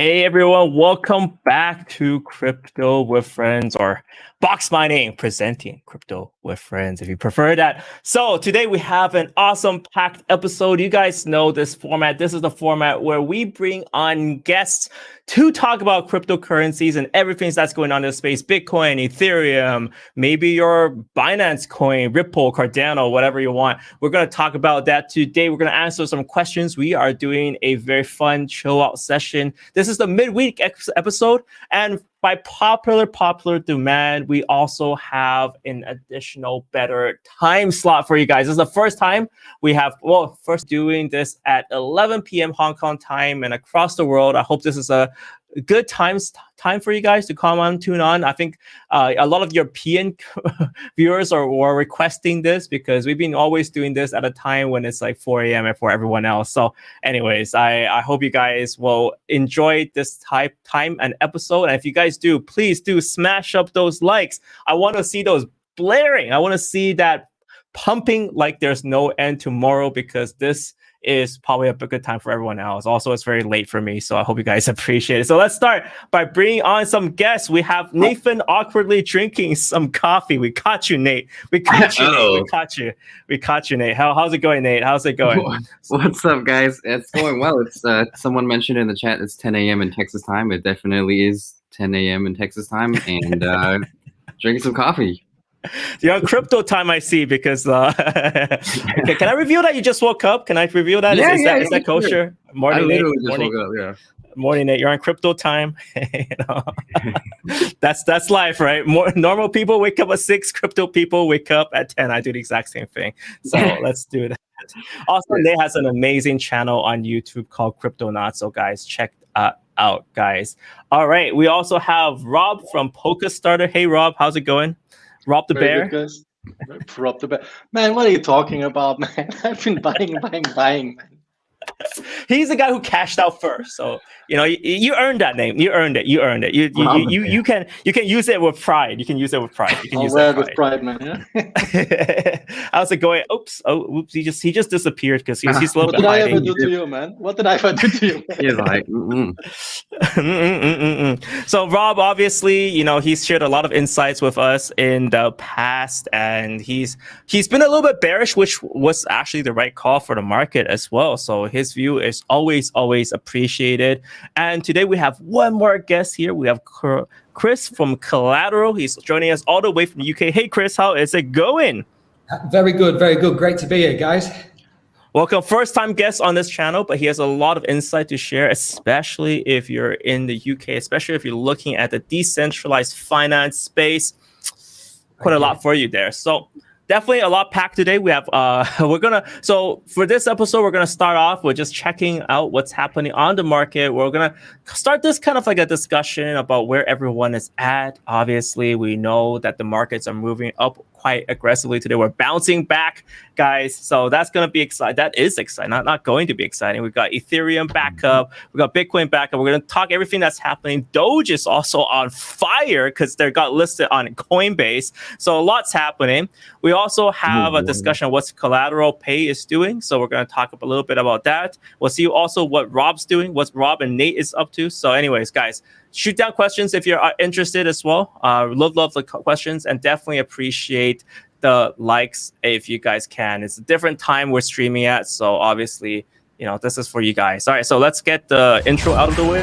Hey everyone, welcome back to Crypto with Friends, or Box Mining presenting Crypto with Friends if you prefer that. So today we have an awesome packed episode. You guys know this format. This is the format where we bring on guests to talk about cryptocurrencies and everything that's going on in the space. Bitcoin, Ethereum, maybe your Binance coin, Ripple, Cardano, whatever you want. We're going to talk about that today. We're going to answer some questions. We are doing a very fun chill out session. This is the midweek episode, and by popular demand, we also have an additional better time slot for you guys. This is the first time we have, first doing this at 11 p.m. Hong Kong time and across the world. I hope this is a good time for you guys to come on, tune on. I think a lot of European viewers were requesting this because we've been always doing this at a time when it's like 4 a.m. for everyone else. So anyways, I hope you guys will enjoy this time and episode. And if you guys do, please do smash up those likes. I want to see those blaring. I want to see that pumping like there's no end tomorrow, because this is probably a good time for everyone else. Also, it's very late for me, so I hope you guys appreciate it. So let's start by bringing on some guests. We have Nathan awkwardly drinking some coffee. We caught you, Nate. We caught you, Nate. We caught you. We caught you, Nate. How's it going, Nate? How's it going? What's up, guys? It's going well. It's someone mentioned in the chat it's 10 a.m. in Texas time. It definitely is 10 a.m. in Texas time, and drinking some coffee. You're on crypto time, I see, because okay, can I reveal that you just woke up? Can I reveal that? Is that kosher? Sure. Morning, Nate. Morning. Woke up, yeah. Morning, Nate. You're on crypto time. That's life, right? More normal people wake up at 6. Crypto people wake up at 10. I do the exact same thing. So let's do that. Also, Nate has an amazing channel on YouTube called Cryptonauts. So guys, check out, guys. All right. We also have Rob from Polkastarter. Hey, Rob, how's it going? Rob the Bear. Good, Rob the Bear. Man, what are you talking about, man? I've been buying, man. He's the guy who cashed out first, so you earned that name. You earned it. You can use it with pride. You can use it with pride. You can use it with pride, man. Yeah. How's it going? Oops. He just disappeared because he's a little bit hiding. What did I ever do to you, man? What did I ever do to you? He's like, So Rob, obviously, he's shared a lot of insights with us in the past, and he's been a little bit bearish, which was actually the right call for the market as well. So his view is always appreciated. And today we have one more guest here. We have Chris from Collateral. He's joining us all the way from the UK. Hey, Chris, how is it going? Very good. Great to be here, guys. Welcome. First time guest on this channel, but he has a lot of insight to share, especially if you're in the UK, especially if you're looking at the decentralized finance space. Quite a lot for you there. So definitely a lot packed today. We have so for this episode, we're gonna start off with just checking out what's happening on the market. We're gonna start this kind of like a discussion about where everyone is at. Obviously, we know that the markets are moving up quite aggressively today. We're bouncing back, guys. So that's going to be exciting. That is exciting. Not going to be exciting. We've got Ethereum back up. We've got Bitcoin back up. We're going to talk everything that's happening. Doge is also on fire because they got listed on Coinbase. So a lot's happening. We also have a discussion on what Collateral Pay is doing. So we're going to talk a little bit about that. We'll see also what Rob's doing, what Rob and Nate is up to. So anyways, guys, shoot down questions if you're interested as well. Love the questions, and definitely appreciate the likes if you guys can. It's a different time we're streaming at, so obviously, this is for you guys. All right, so let's get the intro out of the way.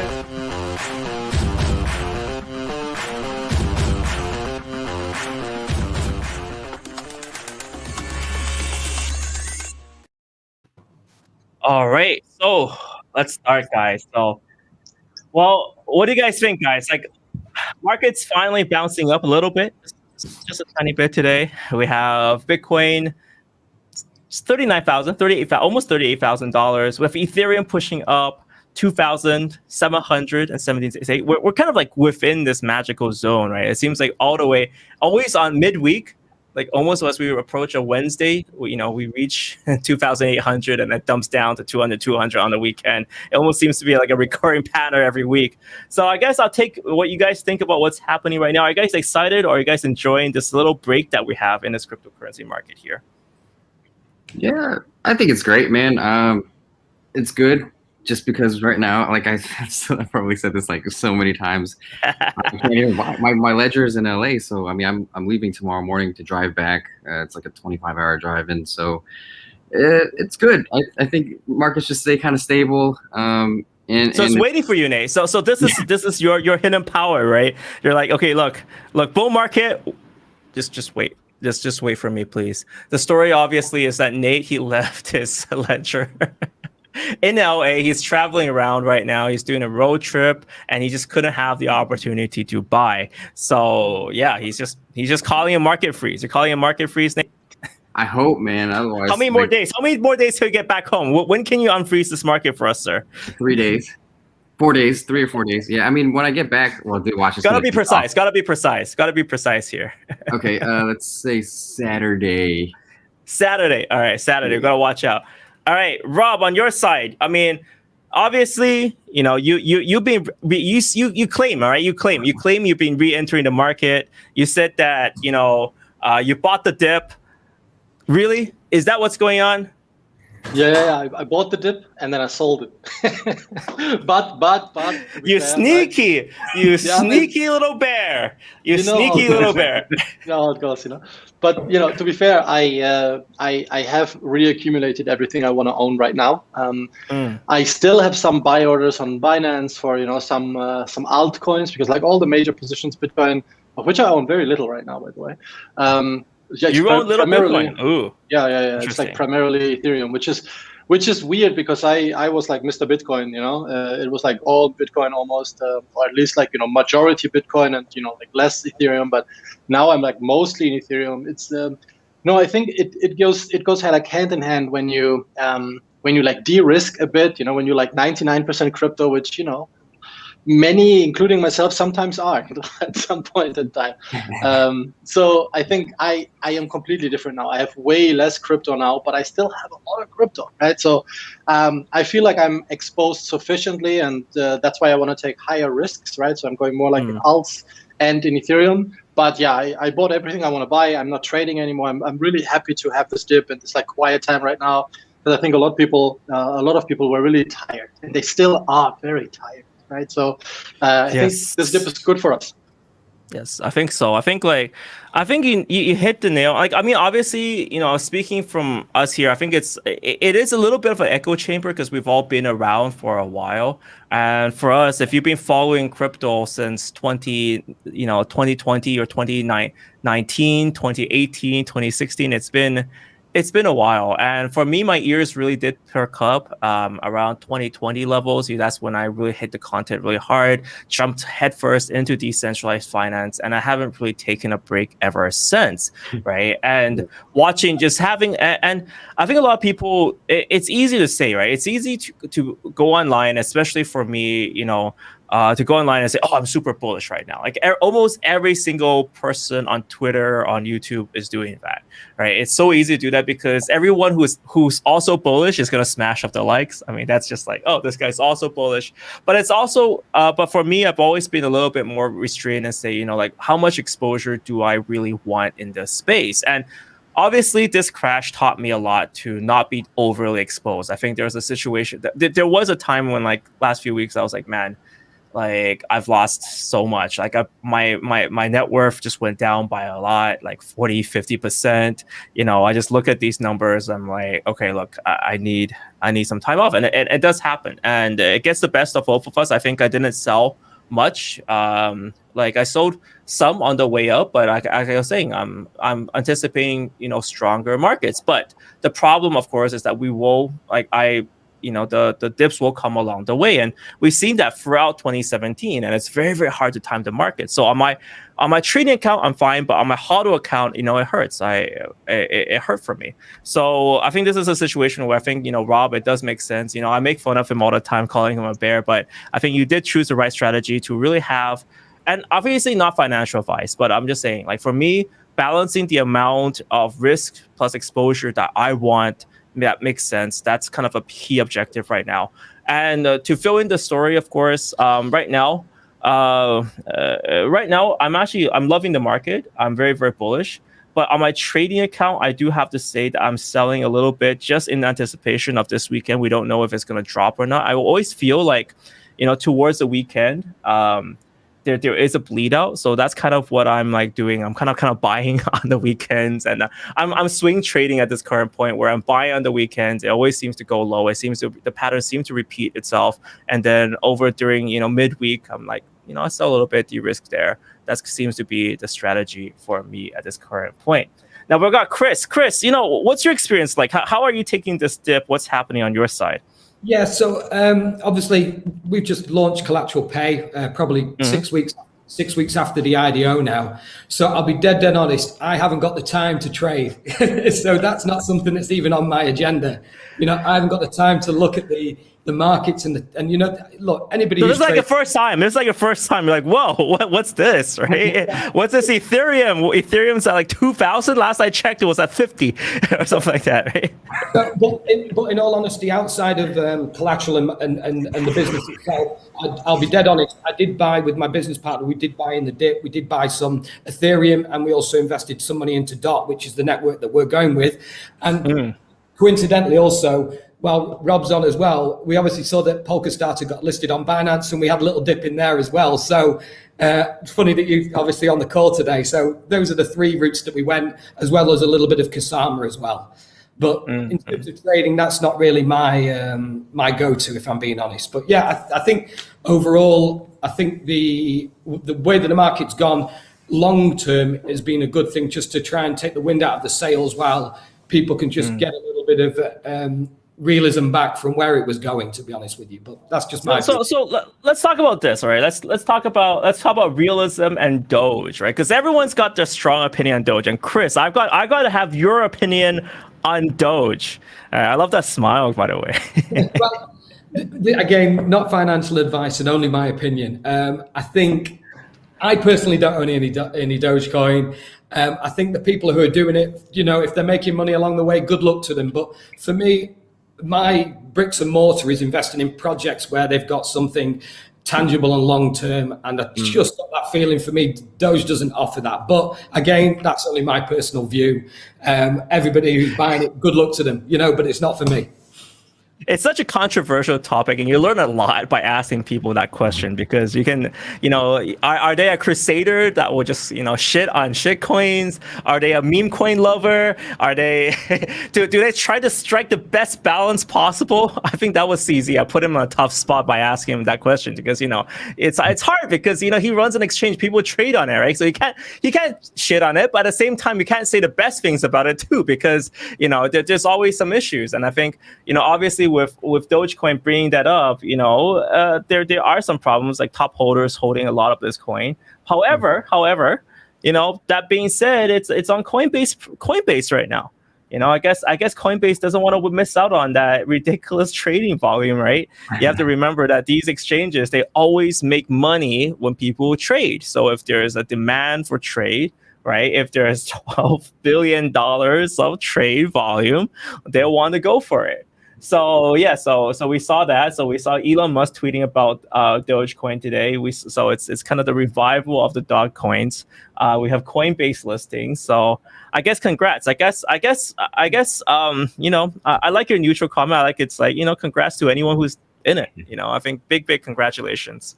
All right, so let's start, guys. So, well, what do you guys think, guys? Like, market's finally bouncing up a little bit, just a tiny bit today. We have Bitcoin, $38,000, almost $38,000, with Ethereum pushing up 2,717. We're kind of like within this magical zone, right? It seems like all the way, always on midweek, like almost as we approach a Wednesday, we reach 2,800 and it dumps down to 200 on the weekend. It almost seems to be like a recurring pattern every week. So I guess I'll take what you guys think about what's happening right now. Are you guys excited, or are you guys enjoying this little break that we have in this cryptocurrency market here? Yeah, I think it's great, man. It's good just because right now, like I've probably said this like so many times, I can't even my ledger is in LA, so I mean I'm leaving tomorrow morning to drive back. It's like a 25-hour drive, and so it's good. I think markets just stay kind of stable. And it's waiting for you, Nate. So this is your hidden power, right? You're like, okay, look, bull market, just wait. Just wait for me, please. The story obviously is that Nate, he left his ledger in LA. He's traveling around right now. He's doing a road trip, and he just couldn't have the opportunity to buy. So yeah, he's just calling a market freeze. You're calling a market freeze, Nate? I hope, man. Otherwise, how many more days? How many more days till you get back home? When can you unfreeze this market for us, sir? 3 days. 4 days, 3 or 4 days. Yeah, I mean, when I get back, well, dude, watch this. Gotta be precise. Gotta be precise here. Okay, let's say Saturday. All right, Saturday. You gotta watch out. All right, Rob, on your side, I mean, obviously, you know, you claim, all right, you claim you've been re-entering the market. You said that, you know, you bought the dip. Really? Is that what's going on? Yeah, I bought the dip and then I sold it. but you sneaky, sneaky little bear. You sneaky little bear. No, of course, you know. But you know, to be fair, I have reaccumulated everything I want to own right now. I still have some buy orders on Binance for, you know, some altcoins, because like all the major positions Bitcoin, of which I own very little right now, by the way. Yeah, you own little Bitcoin. Ooh. Yeah. It's like primarily Ethereum, which is weird because I was like Mr. Bitcoin, you know. It was like all Bitcoin almost, or at least like, you know, majority Bitcoin and, you know, like less Ethereum. But now I'm like mostly in Ethereum. It's no, I think it goes like hand in hand when you like de-risk a bit, you know, when you're like 99% crypto, which, you know, many, including myself, sometimes are at some point in time. So I think I am completely different now. I have way less crypto now, but I still have a lot of crypto, right? So I feel like I'm exposed sufficiently, and that's why I want to take higher risks, right? So I'm going more like in alts and in Ethereum. But yeah, I bought everything I want to buy. I'm not trading anymore. I'm really happy to have this dip and this like quiet time right now, because I think a lot of people were really tired, and they still are very tired. Right, so I think this dip is good for us. Yes, I think so. I think you hit the nail. Like, I mean, obviously, you know, speaking from us here, I think it is a little bit of an echo chamber because we've all been around for a while. And for us, if you've been following crypto since 2020 or 2019, 2018, 2016, it's been a while. And for me, my ears really did perk up around 2020 levels. That's when I really hit the content really hard, jumped headfirst into decentralized finance, and I haven't really taken a break ever since, right? And watching, just having, and I think a lot of people, it's easy to say, right? It's easy to go online, especially for me, you know, to go online and say, oh, I'm super bullish right now. Like almost every single person on Twitter, on YouTube is doing that, right? It's so easy to do that because everyone who's also bullish is going to smash up the likes. I mean, that's just like, oh, this guy's also bullish. But it's also, but for me, I've always been a little bit more restrained and say, you know, like how much exposure do I really want in this space? And obviously, this crash taught me a lot to not be overly exposed. I think there was a situation that there was a time when like last few weeks, I was like, man, like I've lost so much. Like my net worth just went down by a lot, like 40-50%. You know, I just look at these numbers. I'm like, okay, look, I need some time off, and it does happen, and it gets the best of both of us. I think I didn't sell much. Like I sold some on the way up, but like I was saying, I'm anticipating, you know, stronger markets. But the problem, of course, is that we will you know, the dips will come along the way, and we've seen that throughout 2017, and it's very, very hard to time the market. So on my trading account, I'm fine, but on my HODL account, you know, it hurts. It hurt for me. So I think this is a situation where I think, you know, Rob, it does make sense. You know, I make fun of him all the time, calling him a bear, but I think you did choose the right strategy to really have, and obviously not financial advice, but I'm just saying, like for me, balancing the amount of risk plus exposure that I want, that makes sense. That's kind of a key objective right now. And to fill in the story, of course, right now, I'm loving the market. I'm very, very bullish. But on my trading account, I do have to say that I'm selling a little bit just in anticipation of this weekend. We don't know if it's going to drop or not. I always feel like, towards the weekend, there is a bleed out. So that's kind of what I'm like doing. I'm kind of buying on the weekends, and I'm swing trading at this current point where I'm buying on the weekends. It always seems to go low. The pattern seems to repeat itself. And then over during, midweek, I'm like, I sell a little bit, de-risk there. That seems to be the strategy for me at this current point. Now we've got Chris. Chris, what's your experience like? How are you taking this dip? What's happening on your side? Yeah, so obviously we've just launched Collateral Pay, probably 6 weeks after the IDO now. So I'll be dead honest, I haven't got the time to trade. So that's not something that's even on my agenda. I haven't got the time to look at the markets and look, anybody. So this is like the first time. It's like your first time. You're like, whoa, what's this, right? What's this Ethereum? Ethereum's at like 2,000. Last I checked, it was at 50 or something like that, right? But in all honesty, outside of collateral and the business itself, I'll be dead honest. I did buy with my business partner. We did buy in the dip. We did buy some Ethereum, and we also invested some money into DOT, which is the network that we're going with. And coincidentally, also, well, Rob's on as well. We obviously saw that Polkastarter got listed on Binance, and we had a little dip in there as well. So it's funny that you're obviously on the call today. So those are the three routes that we went, as well as a little bit of Kasama as well. But in terms of trading, that's not really my go-to, if I'm being honest. But yeah, I think overall, I think the way that the market's gone long term has been a good thing, just to try and take the wind out of the sails while people can just get a little bit of realism back from where it was going, to be honest with you. But that's just my so let's talk about this. All right, let's talk about realism and Doge, right? Because everyone's got their strong opinion on Doge. And Chris, I got to have your opinion on Doge. I love that smile, by the way. Well, again, not financial advice and only my opinion. I think I personally don't own any Dogecoin. I think the people who are doing it, if they're making money along the way, good luck to them. But for me, my bricks and mortar is investing in projects where they've got something tangible and long term, and I just got that feeling. For me, Doge doesn't offer that. But again, that's only my personal view. Everybody who's buying it, good luck to them, but it's not for me. It's such a controversial topic, and you learn a lot by asking people that question, because you can, are they a crusader that will just, shit on shit coins? Are they a meme coin lover? Are they, do they try to strike the best balance possible? I think that was CZ. I put him on a tough spot by asking him that question, because, it's hard, because, he runs an exchange, people trade on it, right? So you can't shit on it, but at the same time, you can't say the best things about it too, because, there's always some issues. And I think, obviously, with Dogecoin bringing that up, there are some problems, like top holders holding a lot of this coin. However, that being said, it's on Coinbase right now. I guess Coinbase doesn't want to miss out on that ridiculous trading volume, right? You have to remember that these exchanges, they always make money when people trade. So if there's a demand for trade, right? If there's $12 billion of trade volume, they'll want to go for it. So yeah, so we saw that. So we saw Elon Musk tweeting about Dogecoin today. So it's kind of the revival of the dog coins. We have Coinbase listings. So I guess congrats. I guess I like your neutral comment. I like it's like, congrats to anyone who's in it. I think big congratulations.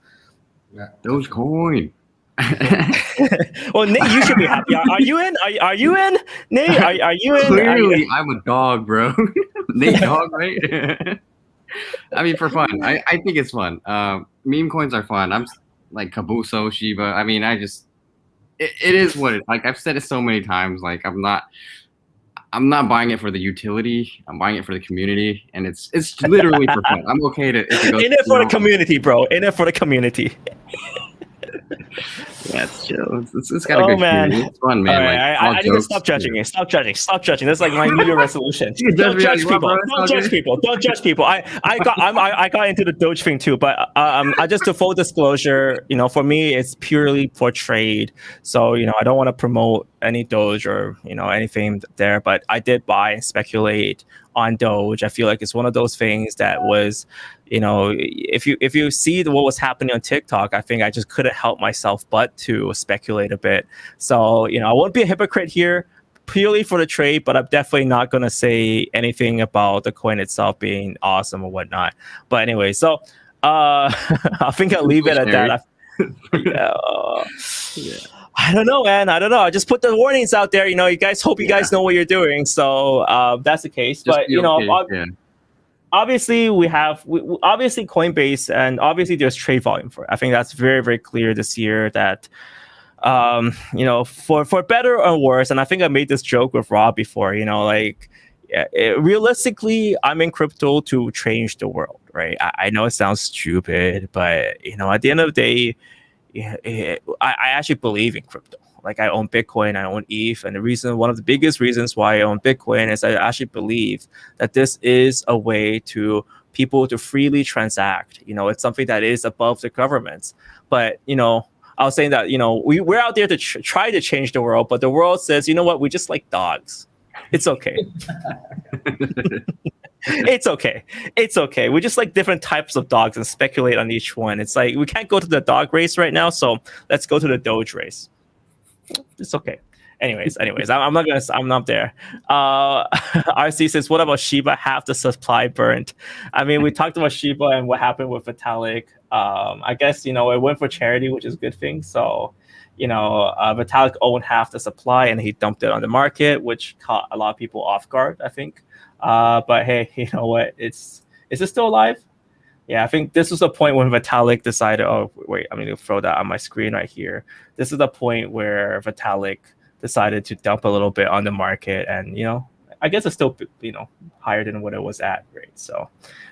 Yeah. Dogecoin. Well, Nate, you should be happy. Are you in? Are you in, Nate? Are you in? Clearly, I'm a dog, bro. Nate, dog, right? I mean, for fun. I think it's fun. Meme coins are fun. I'm like Kabuso, Shiba. I mean, it is what it. Like I've said it so many times. Like I'm not buying it for the utility. I'm buying it for the community, and it's literally for fun. I'm okay to. In it for the community, bro. In it for the community. Yeah, it's chill. It's got a good community. It's fun, man. Right, like, I need to stop judging you. Stop judging. That's like my New Year resolution. Don't judge people. Don't judge people. I got into the Doge thing too, but I just, to full disclosure, for me it's purely for trade. So I don't want to promote any Doge or anything there, but I did buy and speculate on Doge. I feel like it's one of those things that was, if you see what was happening on TikTok, I think I just couldn't help myself but to speculate a bit. So I won't be a hypocrite here. purely for the trade, but I'm definitely not going to say anything about the coin itself being awesome or whatnot. But anyway, so I think I'll leave it at that. I don't know, man. I don't know. I just put the warnings out there. You guys hope you guys know what you're doing. So that's the case. Just but obviously obviously Coinbase, and obviously there's trade volume for it. I think that's very, very clear this year that for better or worse. And I think I made this joke with Rob before. Realistically, I'm in crypto to change the world, right? I know it sounds stupid, but at the end of the day, I actually believe in crypto. Like, I own Bitcoin, I own ETH, and one of the biggest reasons why I own Bitcoin is I actually believe that this is a way to people to freely transact. It's something that is above the governments. But I was saying that we're out there to try to change the world, but the world says, you know what, we just like dogs. It's okay. It's okay. It's okay. We just like different types of dogs and speculate on each one. It's like we can't go to the dog race right now, so let's go to the Doge race. It's okay. Anyways, I'm not there. RC says, what about Shiba? Half the supply burnt. I mean, we talked about Shiba and what happened with Vitalik. I guess it went for charity, which is a good thing. So Vitalik owned half the supply and he dumped it on the market, which caught a lot of people off guard, I think. But hey, you know what? Is it still alive? Yeah, I think this was the point when Vitalik decided, oh, wait, I'm going to throw that on my screen right here. This is the point where Vitalik decided to dump a little bit on the market. And, I guess it's still, higher than what it was at, right? So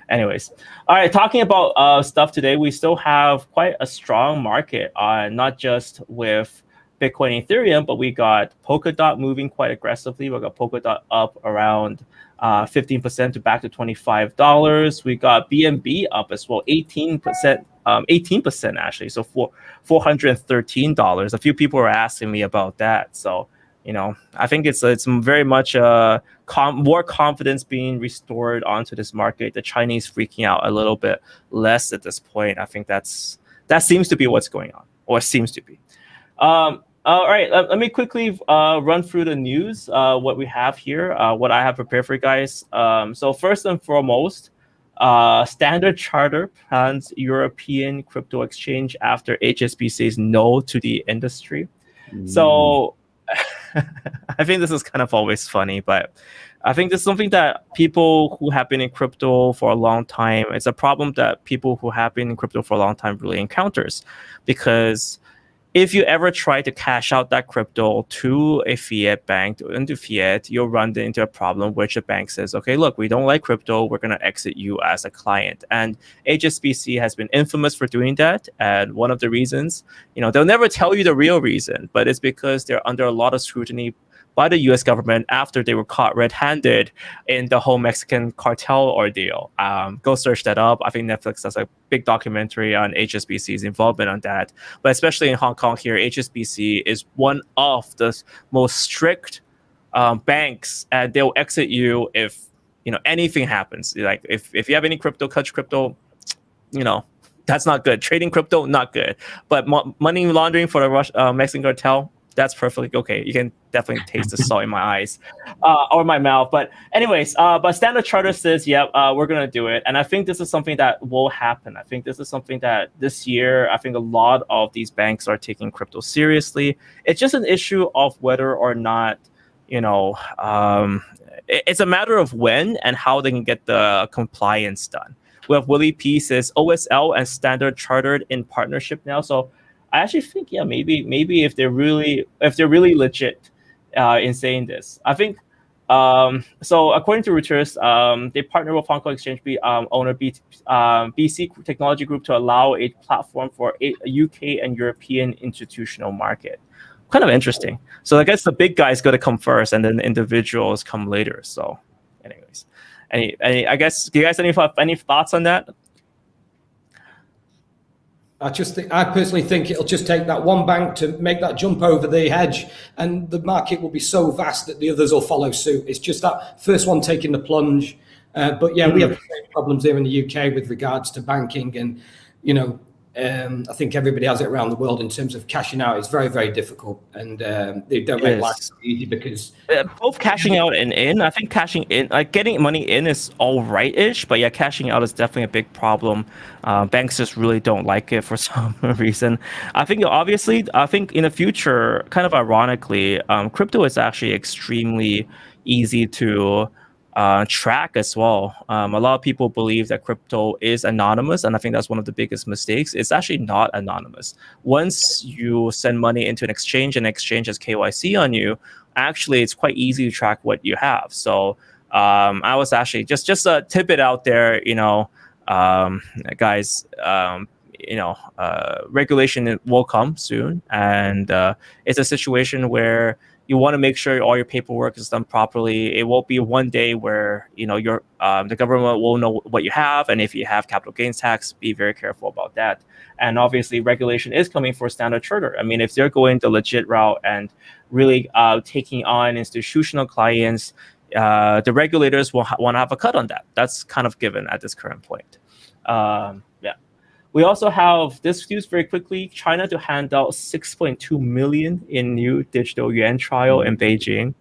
anyways, all right, talking about stuff today, we still have quite a strong market, not just with Bitcoin and Ethereum, but we got Polkadot moving quite aggressively. We got Polkadot up around 15% to back to $25. We got BNB up as well, 18% actually, so for $413. A few people were asking me about that, so I think it's very much more confidence being restored onto this market. The Chinese freaking out a little bit less at this point. I think that seems to be what's going on, or seems to be. All right, let me quickly run through the news, what we have here, what I have prepared for you guys. So first and foremost, Standard Chartered plans European crypto exchange after HSBC says no to the industry. So I think this is kind of always funny, but I think this is something that people who have been in crypto for a long time, it's a problem that people who have been in crypto for a long time really encounters, because if you ever try to cash out that crypto to a fiat bank, into fiat, you'll run into a problem which a bank says, okay, look, we don't like crypto, we're going to exit you as a client. And HSBC has been infamous for doing that. And one of the reasons, they'll never tell you the real reason, but it's because they're under a lot of scrutiny by the US government after they were caught red-handed in the whole Mexican cartel ordeal. Go search that up. I think Netflix does a big documentary on HSBC's involvement on that. But especially in Hong Kong here, HSBC is one of the most strict banks, and they'll exit you if anything happens. Like if you have any crypto, touch crypto, that's not good. Trading crypto, not good. But money laundering for the Mexican cartel, that's perfectly okay. You can definitely taste the salt in my eyes or my mouth. But anyways, but Standard Chartered says, we're going to do it. And I think this is something that will happen. I think this is something that this year, I think a lot of these banks are taking crypto seriously. It's just an issue of whether or not, it's a matter of when and how they can get the compliance done. We have Willie P says OSL and Standard Chartered in partnership now. So I actually think, maybe if they're really legit in saying this, I think. So according to Reuters, they partner with Hong Kong Exchange owner BC Technology Group to allow a platform for a UK and European institutional market. Kind of interesting. So I guess the big guys got to come first, and then the individuals come later. So, anyways, I guess, do you guys have any thoughts on that? I personally think it'll just take that one bank to make that jump over the hedge, and the market will be so vast that the others will follow suit. It's just that first one taking the plunge. But yeah, we have the same problems here in the UK with regards to banking, and I think everybody has it around the world in terms of cashing out. It's very, very difficult, and they don't make life easy because both cashing out and in. I think cashing in, like getting money in, is all right-ish, but yeah, cashing out is definitely a big problem. Banks just really don't like it for some reason. I think obviously, in the future, kind of ironically, crypto is actually extremely easy to track as well. A lot of people believe that crypto is anonymous, and I think that's one of the biggest mistakes. It's actually not anonymous. Once you send money into an exchange and exchange has KYC on you, actually it's quite easy to track what you have. So I was actually just a tidbit out there, guys. Regulation will come soon, and it's a situation where you want to make sure all your paperwork is done properly. It won't be one day where the government will know what you have, and if you have capital gains tax, be very careful about that. And obviously, regulation is coming for Standard Chartered. I mean, if they're going the legit route and really taking on institutional clients, the regulators will want to have a cut on that. That's kind of given at this current point. We also have this news very quickly: China to hand out 6.2 million in new digital yuan trial in Beijing.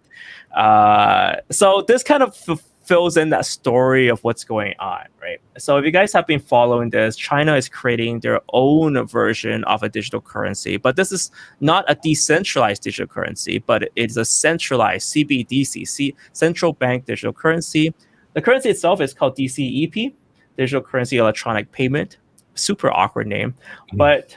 So this kind of fills in that story of what's going on, right? So if you guys have been following this, China is creating their own version of a digital currency, but this is not a decentralized digital currency, but it's a centralized CBDC, central bank digital currency. The currency itself is called DCEP, Digital Currency Electronic Payment. Super awkward name, but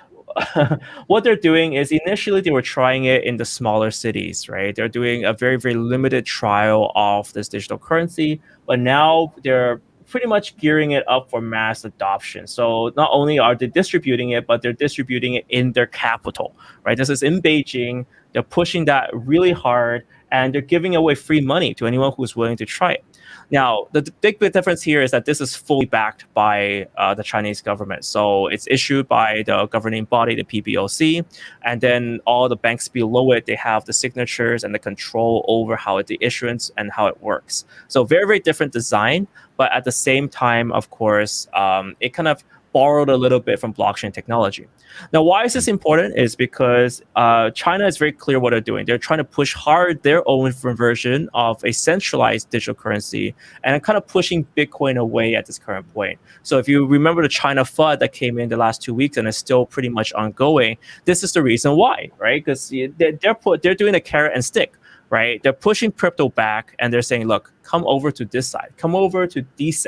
what they're doing is initially they were trying it in the smaller cities, right? They're doing a very, very limited trial of this digital currency, but now they're pretty much gearing it up for mass adoption. So not only are they distributing it, but they're distributing it in their capital, right? This is in Beijing. They're pushing that really hard, and they're giving away free money to anyone who's willing to try it. Now, the big difference here is that this is fully backed by the Chinese government. So it's issued by the governing body, the PBOC, and then all the banks below it, they have the signatures and the control over how the issuance and how it works. So very, very different design, but at the same time, of course, it kind of borrowed a little bit from blockchain technology. Now, why is this important? Is because China is very clear what they're doing. They're trying to push hard their own version of a centralized digital currency and kind of pushing Bitcoin away at this current point. So if you remember the China FUD that came in the last 2 weeks and is still pretty much ongoing, this is the reason why, right? Because they're doing a carrot and stick, right? They're pushing crypto back and they're saying, look, come over to this side, come over to DCEP.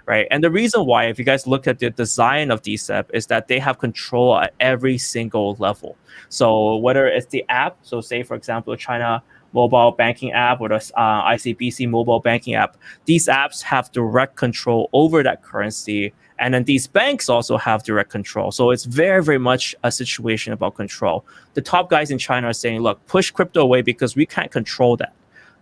Right. And the reason why, if you guys look at the design of DCEP, is that they have control at every single level. So whether it's the app, so say, for example, China mobile banking app or the ICBC mobile banking app, these apps have direct control over that currency. And then these banks also have direct control. So it's very, very much a situation about control. The top guys in China are saying, look, push crypto away because we can't control that.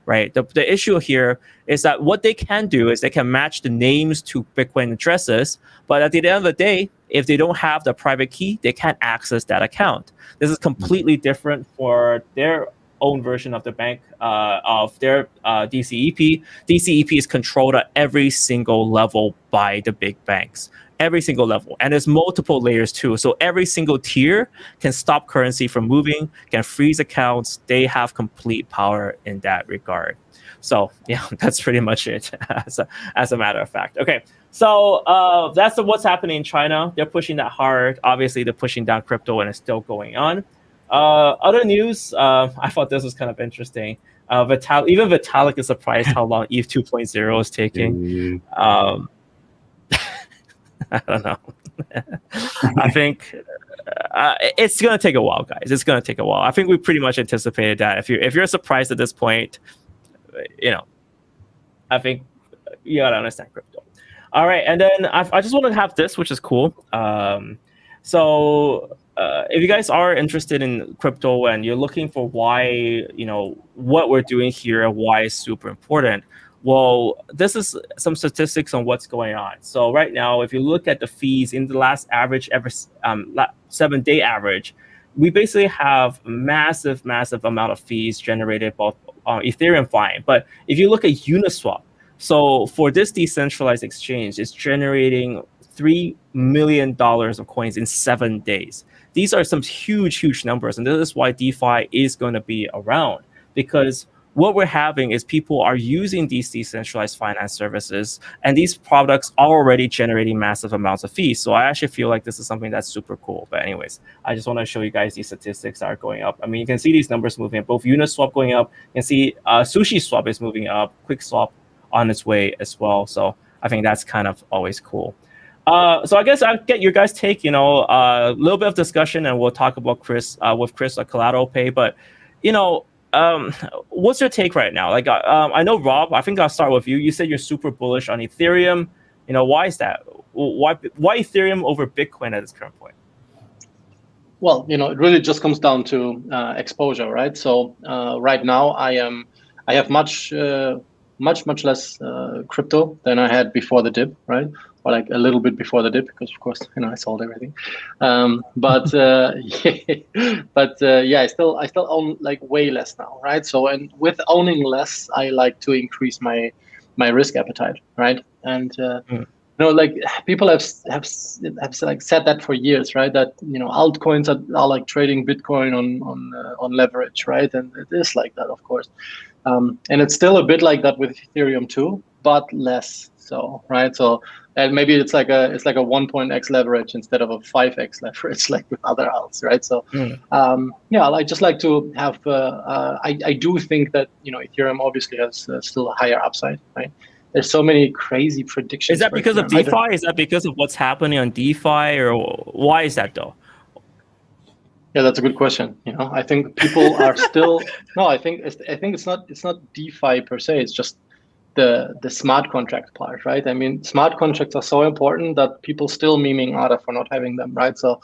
Right. The issue here is that what they can do is they can match the names to Bitcoin addresses, but at the end of the day, if they don't have the private key, they can't access that account. This is completely different for their own version of the bank, of their DCEP. DCEP is controlled at every single level by the big banks. Every single level, and there's multiple layers too. So every single tier can stop currency from moving, can freeze accounts. They have complete power in that regard. So yeah, that's pretty much it as a matter of fact. Okay, so that's what's happening in China. They're pushing that hard. Obviously, they're pushing down crypto, and it's still going on. Other news, I thought this was kind of interesting. Even Vitalik is surprised how long ETH 2.0 is taking. I don't know. I think it's going to take a while, guys. It's going to take a while. I think we pretty much anticipated that. If you're surprised at this point, I think you got to understand crypto. All right. And then I just want to have this, which is cool. So if you guys are interested in crypto and you're looking for why, what we're doing here and why it's super important, well, this is some statistics on what's going on. So right now, if you look at the fees in the last average, 7-day average, we basically have massive amount of fees generated both on Ethereum fine. But if you look at Uniswap, so for this decentralized exchange, it's generating $3 million of coins in 7 days. These are some huge numbers, and this is why DeFi is going to be around, because what we're having is people are using these decentralized finance services, and these products are already generating massive amounts of fees. So I actually feel like this is something that's super cool. But anyways, I just want to show you guys these statistics that are going up. I mean, you can see these numbers moving up. Both Uniswap going up. You can see SushiSwap is moving up. QuickSwap on its way as well. So I think that's kind of always cool. So I guess I'll get your guys' take, a little bit of discussion, and we'll talk about Chris Collateral Pay. But, what's your take right now? Like, I know, Rob, I think I'll start with you. You said you're super bullish on Ethereum. Why is that? Why Ethereum over Bitcoin at this current point? Well, it really just comes down to exposure, right? So right now I have much less crypto than I had before the dip, right? Or like a little bit before the dip, because of course I sold everything. But I still own like way less now, right? So, and with owning less, I like to increase my risk appetite, right? And like people have like said that for years, right? That altcoins are like trading Bitcoin on leverage, right? And it is like that, of course. And it's still a bit like that with Ethereum too, but less so, right? So, and maybe it's like a 1x leverage instead of a 5x leverage, like with other alts, right? So, I just like to have. I do think that Ethereum obviously has still a higher upside, right? There's so many crazy predictions. Is that because of DeFi? Is that because of what's happening on DeFi, or why is that though? Yeah, that's a good question. I think people are still no. I think it's not DeFi per se. It's just the smart contract part, right? I mean, smart contracts are so important that people still memeing ADA for not having them, right? So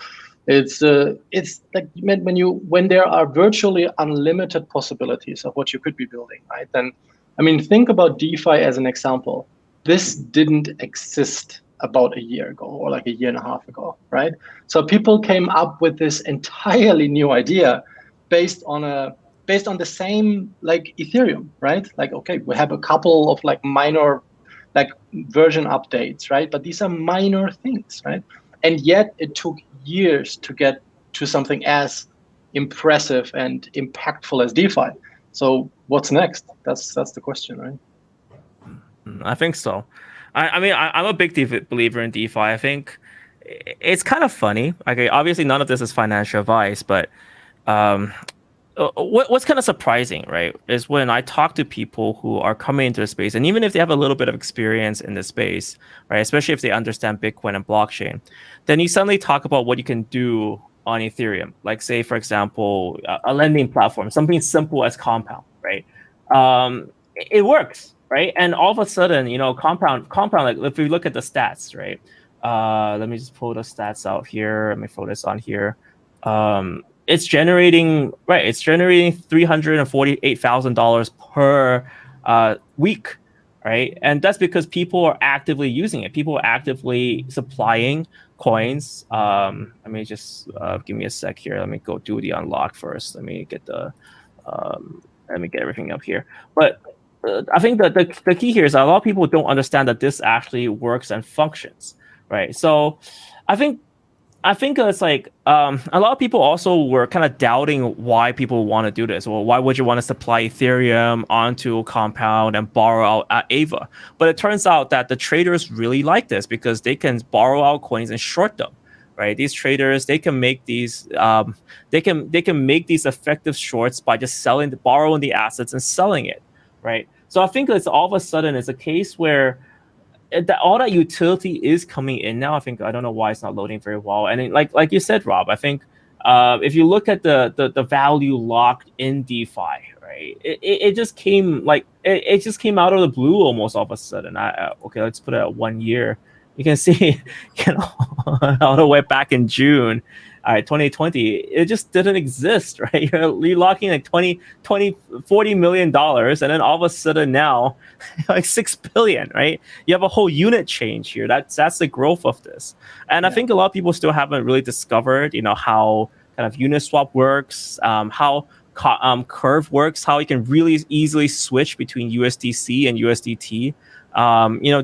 it's like when there are virtually unlimited possibilities of what you could be building, right? Then, I mean, think about DeFi as an example. This didn't exist about a year ago or like a year and a half ago, right? So people came up with this entirely new idea based on the same like Ethereum, right? Like, okay, we have a couple of like minor like version updates, right? But these are minor things, right? And yet it took years to get to something as impressive and impactful as DeFi. So what's next? That's the question, right? I think so. I mean, I'm a big believer in DeFi. I think it's kind of funny. Okay, obviously none of this is financial advice, but what's kind of surprising, right, is when I talk to people who are coming into the space, and even if they have a little bit of experience in the space, right, especially if they understand Bitcoin and blockchain, then you suddenly talk about what you can do on Ethereum. Like, say, for example, a lending platform, something simple as Compound, right? It works, right? And all of a sudden, Compound, like if we look at the stats, right? Let me just pull the stats out here. Let me throw this on here. It's generating $348,000 per week, right? And that's because people are actively using it. People are actively supplying coins. Let me just give me a sec here. Let me go do the unlock first. Let me get everything up here. But I think that the key here is that a lot of people don't understand that this actually works and functions, right? So I think it's like a lot of people also were kind of doubting why people want to do this. Well, why would you want to supply Ethereum onto Compound and borrow out at Ava? But it turns out that the traders really like this because they can borrow out coins and short them, right? These traders, they can make these they can make these effective shorts by just borrowing the assets and selling it, right? So I think it's all of a sudden it's a case where all that utility is coming in now. I don't know why it's not loading very well. And like you said, Rob, I think if you look at the value locked in DeFi, right, it just came it just came out of the blue almost all of a sudden. Okay, let's put it at 1 year. You can see, all the way back in June, 2020, it just didn't exist, right? You're locking like $40 million, and then all of a sudden now, like 6 billion, right? You have a whole unit change here. That's the growth of this. And I think a lot of people still haven't really discovered, how kind of Uniswap works, how curve works, how you can really easily switch between USDC and USDT.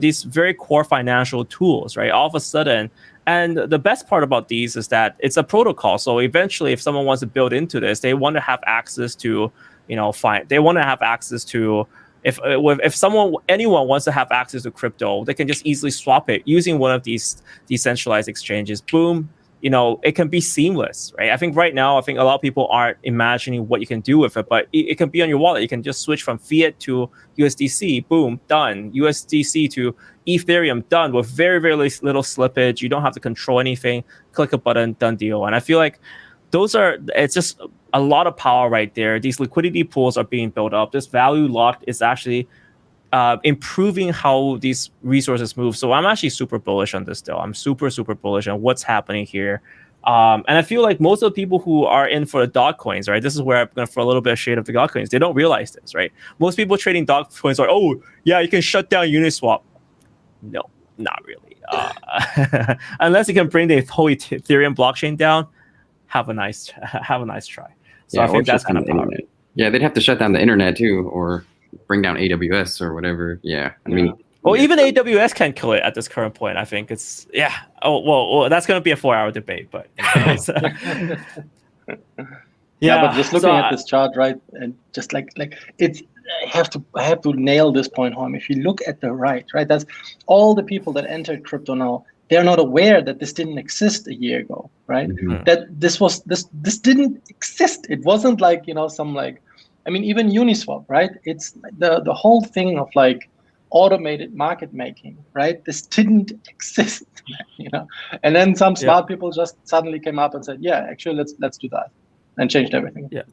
These very core financial tools, right? All of a sudden, and the best part about these is that it's a protocol. So eventually, if someone wants to build into this, they want to have access to, they want to have access to, if anyone wants to have access to crypto, they can just easily swap it using one of these decentralized exchanges. Boom. It can be seamless, right? I think right now, a lot of people aren't imagining what you can do with it, but it can be on your wallet. You can just switch from fiat to USDC, boom, done. USDC to Ethereum, done, with very, very little slippage. You don't have to control anything. Click a button, done deal. And I feel like it's just a lot of power right there. These liquidity pools are being built up. This value lock is actually improving how these resources move. So I'm actually super bullish on this still. I'm super, super bullish on what's happening here. And I feel like most of the people who are in for the dog coins, right? This is where I'm going to throw a little bit of shade of the dog coins. They don't realize this, right? Most people trading dog coins are, oh, yeah, you can shut down Uniswap. No, not really. Unless you can bring the whole Ethereum blockchain down, have a nice try. So I think that's kind of power. Yeah, they'd have to shut down the internet too, or bring down AWS or whatever. Yeah, I mean, well, even AWS can't kill it at this current point. I think it's Oh well, that's going to be a 4-hour debate, but but just looking at this chart, right, and just like it's. I have to nail this point home. If you look at the right, that's all the people that entered crypto now. They're not aware that this didn't exist a year ago, right? Mm-hmm. That this didn't exist. It wasn't like even Uniswap, right? It's the whole thing of like automated market making, right? This didn't exist, And then some smart people just suddenly came up and said, "Yeah, actually, let's do that," and changed everything. Yeah.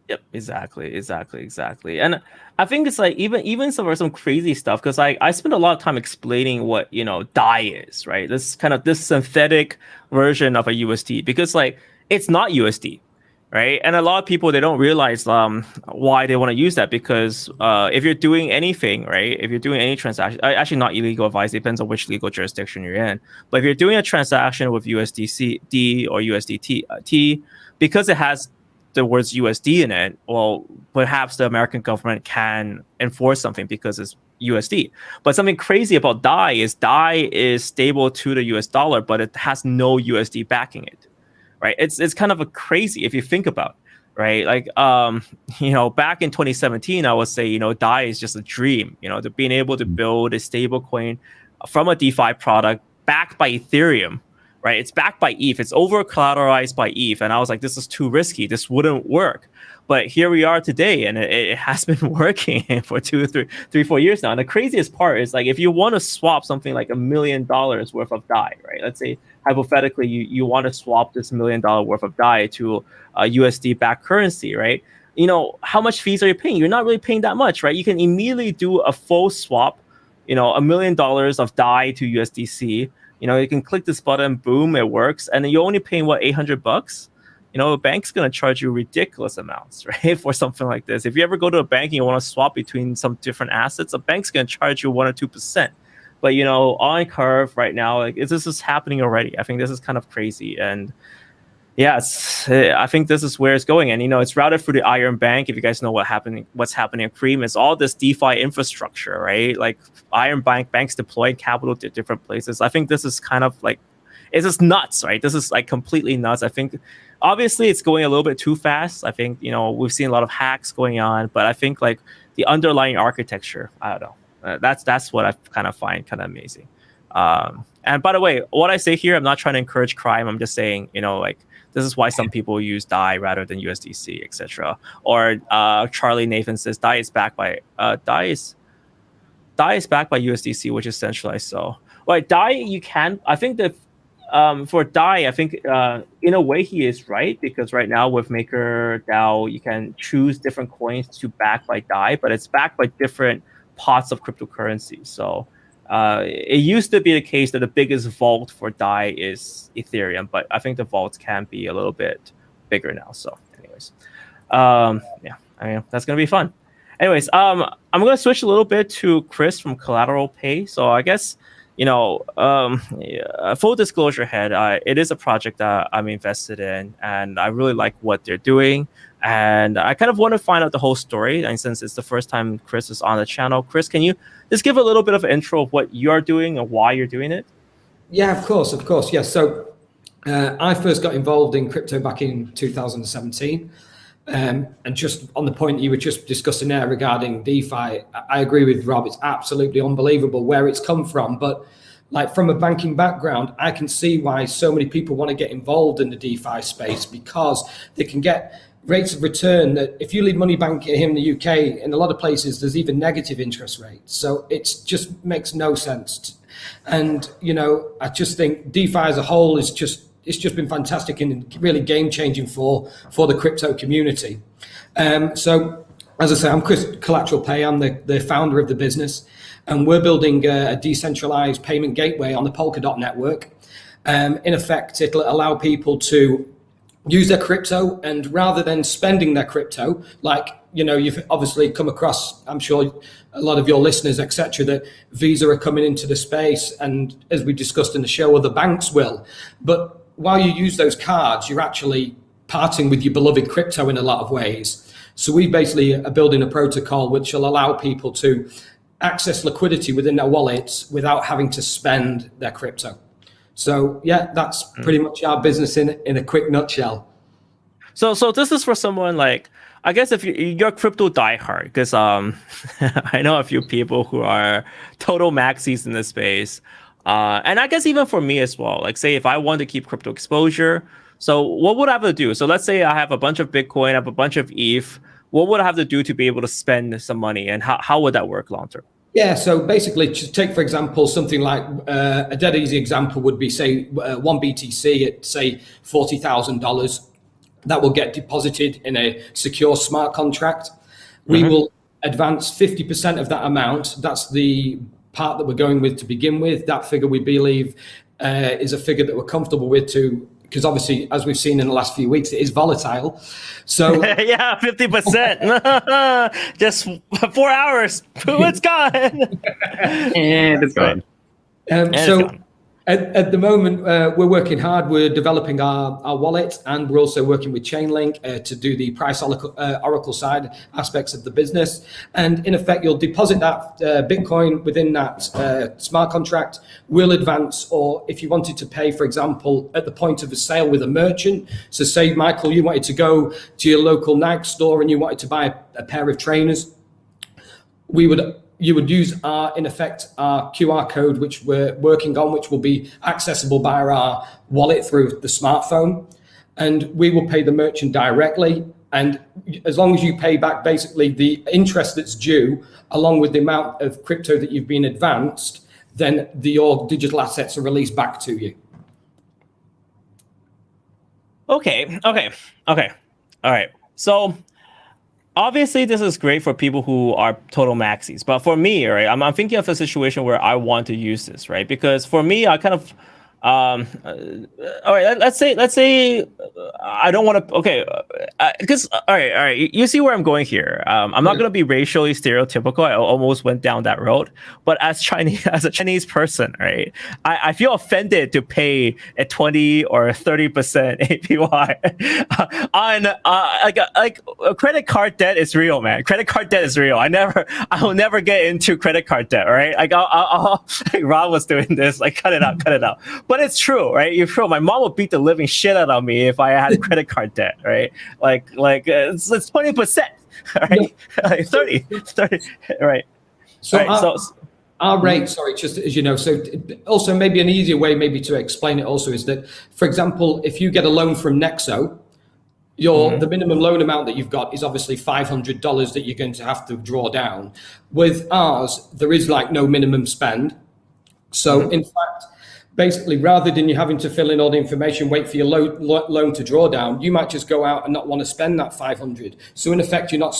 Yep, exactly. And I think it's like even some crazy stuff, because I spend a lot of time explaining what DAI is, right? This synthetic version of a USD, because like it's not USD, right? And a lot of people, they don't realize why they want to use that, because if you're doing anything, right? If you're doing any transaction, actually not illegal advice, depends on which legal jurisdiction you're in. But if you're doing a transaction with USDC or USDT, because it has the words USD in it, well, perhaps the American government can enforce something because it's USD. But something crazy about DAI is stable to the US dollar, but it has no USD backing it, right? It's kind of a crazy if you think about it, right? Like, back in 2017, I would say, DAI is just a dream, to being able to build a stable coin from a DeFi product backed by Ethereum. Right, it's backed by ETH. It's over collateralized by ETH, and I was like, "This is too risky. This wouldn't work." But here we are today, and it has been working for 2, 3, 4 years now. And the craziest part is, like, if you want to swap something like $1 million worth of DAI, right? Let's say hypothetically you want to swap this $1 million worth of DAI to a USD-backed currency, right? How much fees are you paying? You're not really paying that much, right? You can immediately do a full swap, $1 million of DAI to USDC. You can click this button, boom, it works, and then you're only paying $800. A bank's gonna charge you ridiculous amounts, right, for something like this. If you ever go to a bank and you want to swap between some different assets, a bank's gonna charge you 1 or 2%. But on Curve right now, like this is happening already. I think this is kind of crazy, and I think this is where it's going. And it's routed through the Iron Bank. If you guys know what's happening at Cream, it's all this DeFi infrastructure, right? Like Iron banks deploying capital to different places. I think this is kind of like, it's just nuts, right? This is like completely nuts. I think obviously it's going a little bit too fast. I think we've seen a lot of hacks going on, but I think like the underlying architecture, I don't know. That's what I kind of find kind of amazing. And by the way, what I say here, I'm not trying to encourage crime. I'm just saying, like, this is why some people use DAI rather than USDC, etc. Or Charlie Nathan says DAI is backed by USDC, which is centralized. So, like DAI, you can. I think that for DAI, I think in a way he is right, because right now with MakerDAO, you can choose different coins to back by DAI, but it's backed by different pots of cryptocurrencies. So. It used to be the case that the biggest vault for DAI is Ethereum, but I think the vaults can be a little bit bigger now. So anyways, that's going to be fun. Anyways, I'm going to switch a little bit to Chris from Collateral Pay. So I guess, full disclosure ahead, it is a project that I'm invested in, and I really like what they're doing. And I kind of want to find out the whole story. And since it's the first time Chris is on the channel, Chris, can you just give a little bit of an intro of what you are doing and why you're doing it? Yeah, of course. Yes. So I first got involved in crypto back in 2017. And just on the point you were just discussing there regarding DeFi, I agree with Rob. It's absolutely unbelievable where it's come from. But like from a banking background, I can see why so many people want to get involved in the DeFi space, because they can get rates of return that if you leave money bank here in the UK, in a lot of places, there's even negative interest rates. So it just makes no sense. And, you know, I just think DeFi as a whole it's just been fantastic and really game changing for the crypto community. So as I say, I'm Chris Collateral Pay. I'm the founder of the business, and we're building a decentralized payment gateway on the Polkadot network. In effect, it'll allow people to use their crypto, and rather than spending their crypto, like, you know, you've obviously come across, I'm sure a lot of your listeners, etc., that Visa are coming into the space, and as we discussed in the show, other banks will. But while you use those cards, you're actually parting with your beloved crypto in a lot of ways. So we basically are building a protocol which will allow people to access liquidity within their wallets without having to spend their crypto. So yeah, that's pretty much our business in a quick nutshell. So this is for someone like, I guess if you're crypto diehard, because I know a few people who are total maxis in this space. And I guess even for me as well, like say if I want to keep crypto exposure, so what would I have to do? So let's say I have a bunch of Bitcoin, I have a bunch of ETH. What would I have to do to be able to spend some money, and how would that work long term? Yeah, so basically, just take for example something like a dead easy example would be say one BTC at say $40,000. That will get deposited in a secure smart contract. We will advance 50% of that amount. That's the part that we're going with to begin with. That figure we believe is a figure that we're comfortable with to, because obviously, as we've seen in the last few weeks, it is volatile. So yeah, 50%. Just 4 hours. It's gone. And it's gone. At the moment, we're working hard. We're developing our wallet, and we're also working with Chainlink to do the price oracle side aspects of the business. And in effect, you'll deposit that Bitcoin within that smart contract. We'll advance, or if you wanted to pay, for example, at the point of a sale with a merchant. So say, Michael, you wanted to go to your local Nike store and you wanted to buy a pair of trainers. You would use our QR code, which we're working on, which will be accessible by our wallet through the smartphone. And we will pay the merchant directly. And as long as you pay back basically the interest that's due, along with the amount of crypto that you've been advanced, then your digital assets are released back to you. Okay. All right. So obviously, this is great for people who are total maxis. But for me, right, I'm thinking of a situation where I want to use this, right? Because for me, I kind of, all right, let's say I don't want to, okay, because, all right, you see where I'm going here. I'm not going to be racially stereotypical. I almost went down that road. But as a Chinese person, right, I feel offended to pay a 20 or 30% APY on, like a credit card debt is real, man. Credit card debt is real. I will never get into credit card debt, all right? Like, like Rob was doing this, like, cut it out. But it's true, right? You're true. My mom would beat the living shit out of me if I had credit card debt, right? Like it's 20%, right? Like 30, right? So our rate, sorry, just as you know, so also maybe an easier way maybe to explain it also is that, for example, if you get a loan from Nexo, the minimum loan amount that you've got is obviously $500 that you're going to have to draw down. With ours, there is like no minimum spend. So in fact, basically, rather than you having to fill in all the information, wait for your loan to draw down, you might just go out and not want to spend that $500. So in effect, you're not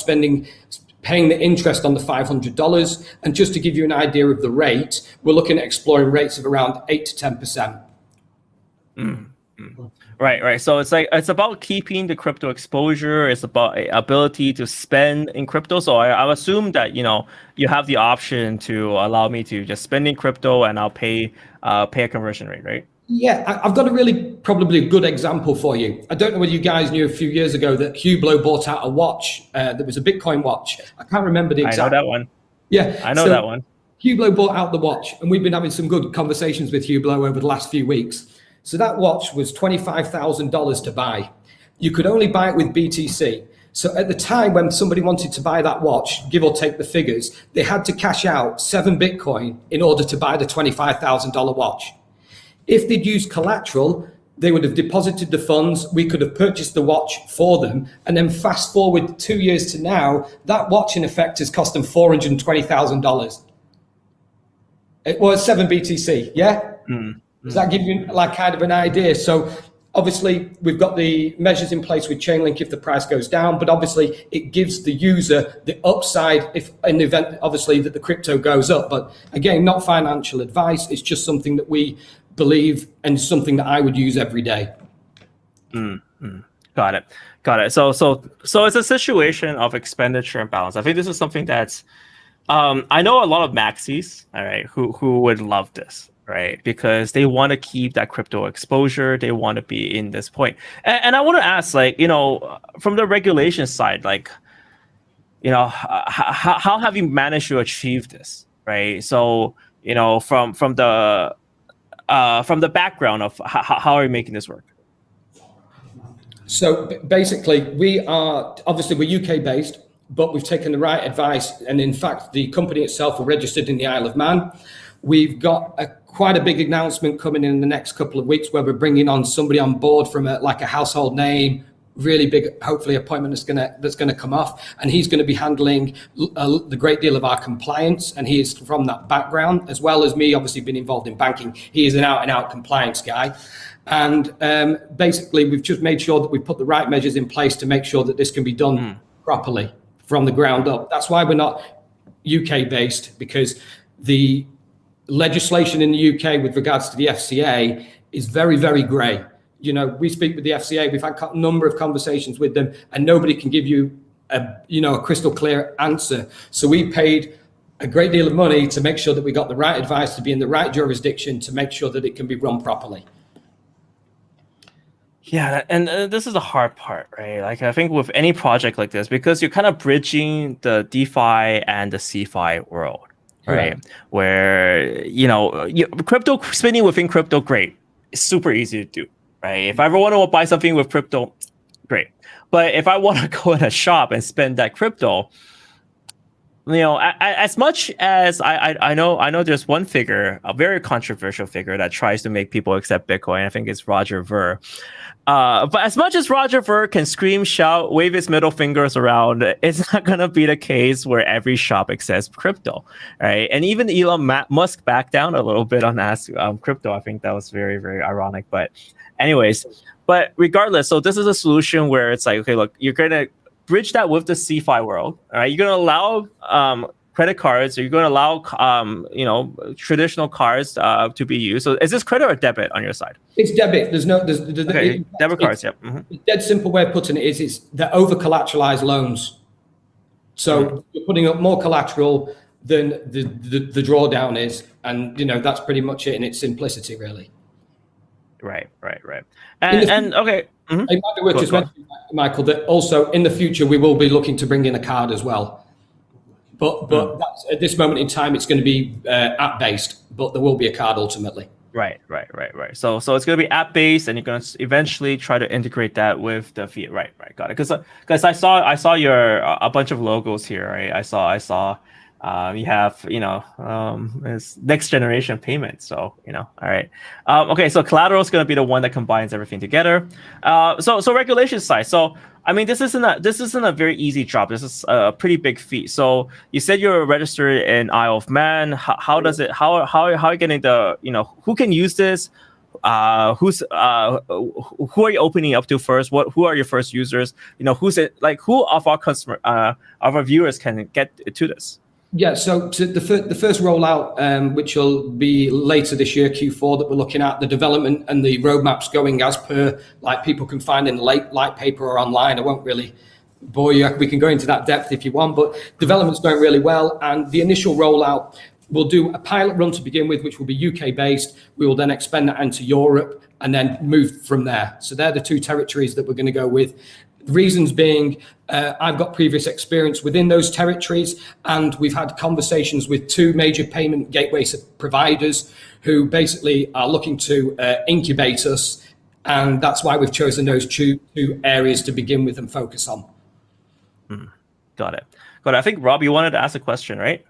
paying the interest on the $500. And just to give you an idea of the rate, we're looking at exploring rates of around 8 to 10%. Right. So it's about keeping the crypto exposure. It's about ability to spend in crypto. So I assume that you have the option to allow me to just spend in crypto, and I'll pay a conversion rate, right? Yeah, I've got probably a good example for you. I don't know whether you guys knew a few years ago that Hublot bought out a watch. That was a Bitcoin watch. I can't remember the exact. I know that one. Yeah, I know that one. Hublot bought out the watch, and we've been having some good conversations with Hublot over the last few weeks. So that watch was $25,000 to buy. You could only buy it with BTC. So at the time when somebody wanted to buy that watch, give or take the figures, they had to cash out 7 Bitcoin in order to buy the $25,000 watch. If they'd used collateral, they would have deposited the funds, we could have purchased the watch for them, and then fast forward 2 years to now, that watch in effect has cost them $420,000. It was 7 BTC, yeah? Does that give you like kind of an idea? So obviously we've got the measures in place with Chainlink if the price goes down, but obviously it gives the user the upside if in the event obviously that the crypto goes up. But again, not financial advice, it's just something that we believe and something that I would use every day. Got it. So it's a situation of expenditure and balance. I think this is something that's I know a lot of maxis, all right, who would love this, right? Because they want to keep that crypto exposure. They want to be in this point. And I want to ask, like, you know, from the regulation side, like, you know, how have you managed to achieve this, right? So, you know, from the background of how are you making this work? So basically, we're UK based, but we've taken the right advice. And in fact, the company itself are registered in the Isle of Man. We've got quite a big announcement coming in the next couple of weeks where we're bringing on somebody on board from a household name, really big, hopefully appointment that's gonna come off. And he's gonna be handling the great deal of our compliance. And he is from that background, as well as me, obviously been involved in banking. He is an out and out compliance guy. And basically, we've just made sure that we put the right measures in place to make sure that this can be done properly from the ground up. That's why we're not UK based, because the legislation in the UK with regards to the FCA is very, very grey. You know, we speak with the FCA, we've had a number of conversations with them, and nobody can give you a crystal clear answer. So we paid a great deal of money to make sure that we got the right advice, to be in the right jurisdiction, to make sure that it can be run properly. Yeah, and this is the hard part, right? Like, I think with any project like this, because you're kind of bridging the DeFi and the CeFi world, right? Yeah. Where, you know, crypto spending within crypto, great. It's super easy to do, right? If I ever want to buy something with crypto, great. But if I want to go in a shop and spend that crypto, you know, as much as I know there's one figure, a very controversial figure that tries to make people accept Bitcoin. I think it's Roger Ver. But as much as Roger Ver can scream, shout, wave his middle fingers around, it's not going to be the case where every shop accepts crypto, right? And even Elon Musk backed down a little bit on crypto. I think that was very, very ironic. But anyways, but regardless, so this is a solution where it's like, okay, look, you're going to bridge that with the CeFi world, all right? You're going to allow credit cards, or you're going to allow, traditional cards to be used. So is this credit or debit on your side? It's debit. There's debit cards, yeah. The dead simple way of putting it is they're over collateralized loans. So you're putting up more collateral than the drawdown is. And, that's pretty much it in its simplicity, really. Right. And okay. Mm-hmm. It might be worth just mentioning, Michael, that also in the future we will be looking to bring in a card as well. But that's, at this moment in time, it's going to be app-based, but there will be a card ultimately. Right. So it's going to be app-based, and you're going to eventually try to integrate that with the fiat. Right. Got it. Because I saw your a bunch of logos here. Right. I saw. You have, it's next generation payment. So, all right. Okay. So collateral is going to be the one that combines everything together. So regulation side. So, I mean, this isn't a very easy job. This is a pretty big feat. So you said you're registered in Isle of Man. How are you getting who can use this? Who are you opening up to first? Who are your first users? Who of our of our viewers can get to this? Yeah, so the first rollout, which will be later this year, Q4, that we're looking at, the development and the roadmaps going as per, like people can find in the light paper or online. I won't really bore you. We can go into that depth if you want, but development's going really well. And the initial rollout We'll do a pilot run to begin with, which will be UK based. We will then expand that into Europe and then move from there. So they're the two territories that we're going to go with. The reasons being, I've got previous experience within those territories, and we've had conversations with two major payment gateway providers who basically are looking to incubate us, and that's why we've chosen those two areas to begin with and focus on. Got it. I think, Rob, you wanted to ask a question, right?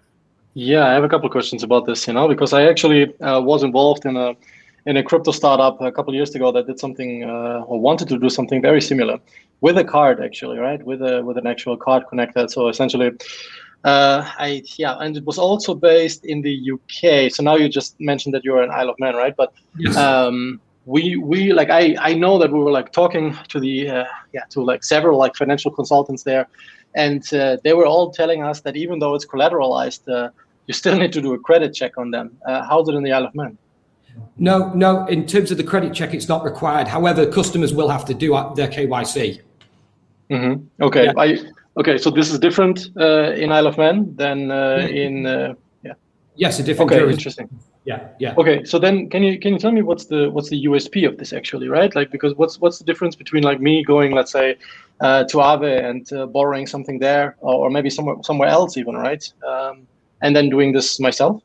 Yeah, I have a couple of questions about this, because I actually was involved in a crypto startup a couple of years ago that did something or wanted to do something very similar with a card, actually, right? With an actual card connected. So essentially, and it was also based in the UK. So now you just mentioned that you're in Isle of Man, right? But yes. we like I know that we were like talking to the to like several like financial consultants there, and they were all telling us that even though it's collateralized, you still need to do a credit check on them. How's it in the Isle of Man? No. In terms of the credit check, it's not required. However, customers will have to do their KYC. Mm-hmm. Okay. Yeah. Okay. So this is different in Isle of Man than in. Yes, a different. Okay. Interesting. Yeah. Okay. So then, can you tell me what's the USP of this actually, right? Like, because what's the difference between like me going, let's say, to Aave and borrowing something there, or maybe somewhere else even, right? And then doing this myself?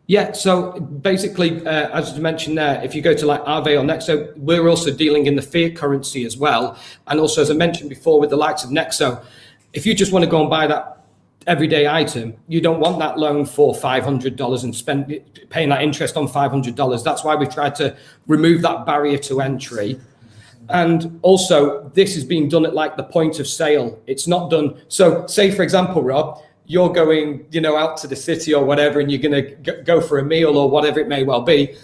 Yeah, so basically, as you mentioned there, if you go to like Aave or Nexo, we're also dealing in the fiat currency as well. And also, as I mentioned before, with the likes of Nexo, if you just want to go and buy that everyday item, you don't want that loan for $500 and paying that interest on $500. That's why we've tried to remove that barrier to entry. And also, this is being done at like the point of sale. It's not done. So say, for example, Rob, you're going, out to the city or whatever, and you're going to go for a meal or whatever it may well be.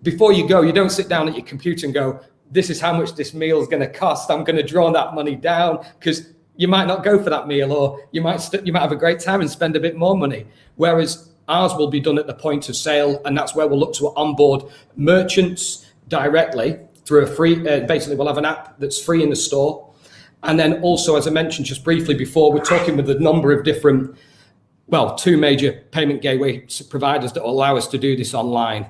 Before you go, you don't sit down at your computer and go, this is how much this meal is going to cost. I'm going to draw that money down, because you might not go for that meal, or you might have a great time and spend a bit more money. Whereas ours will be done at the point of sale, and that's where we'll look to onboard merchants directly through a free, basically we'll have an app that's free in the store. And then also, as I mentioned just briefly before, we're talking with a number of different, two major payment gateway providers that will allow us to do this online.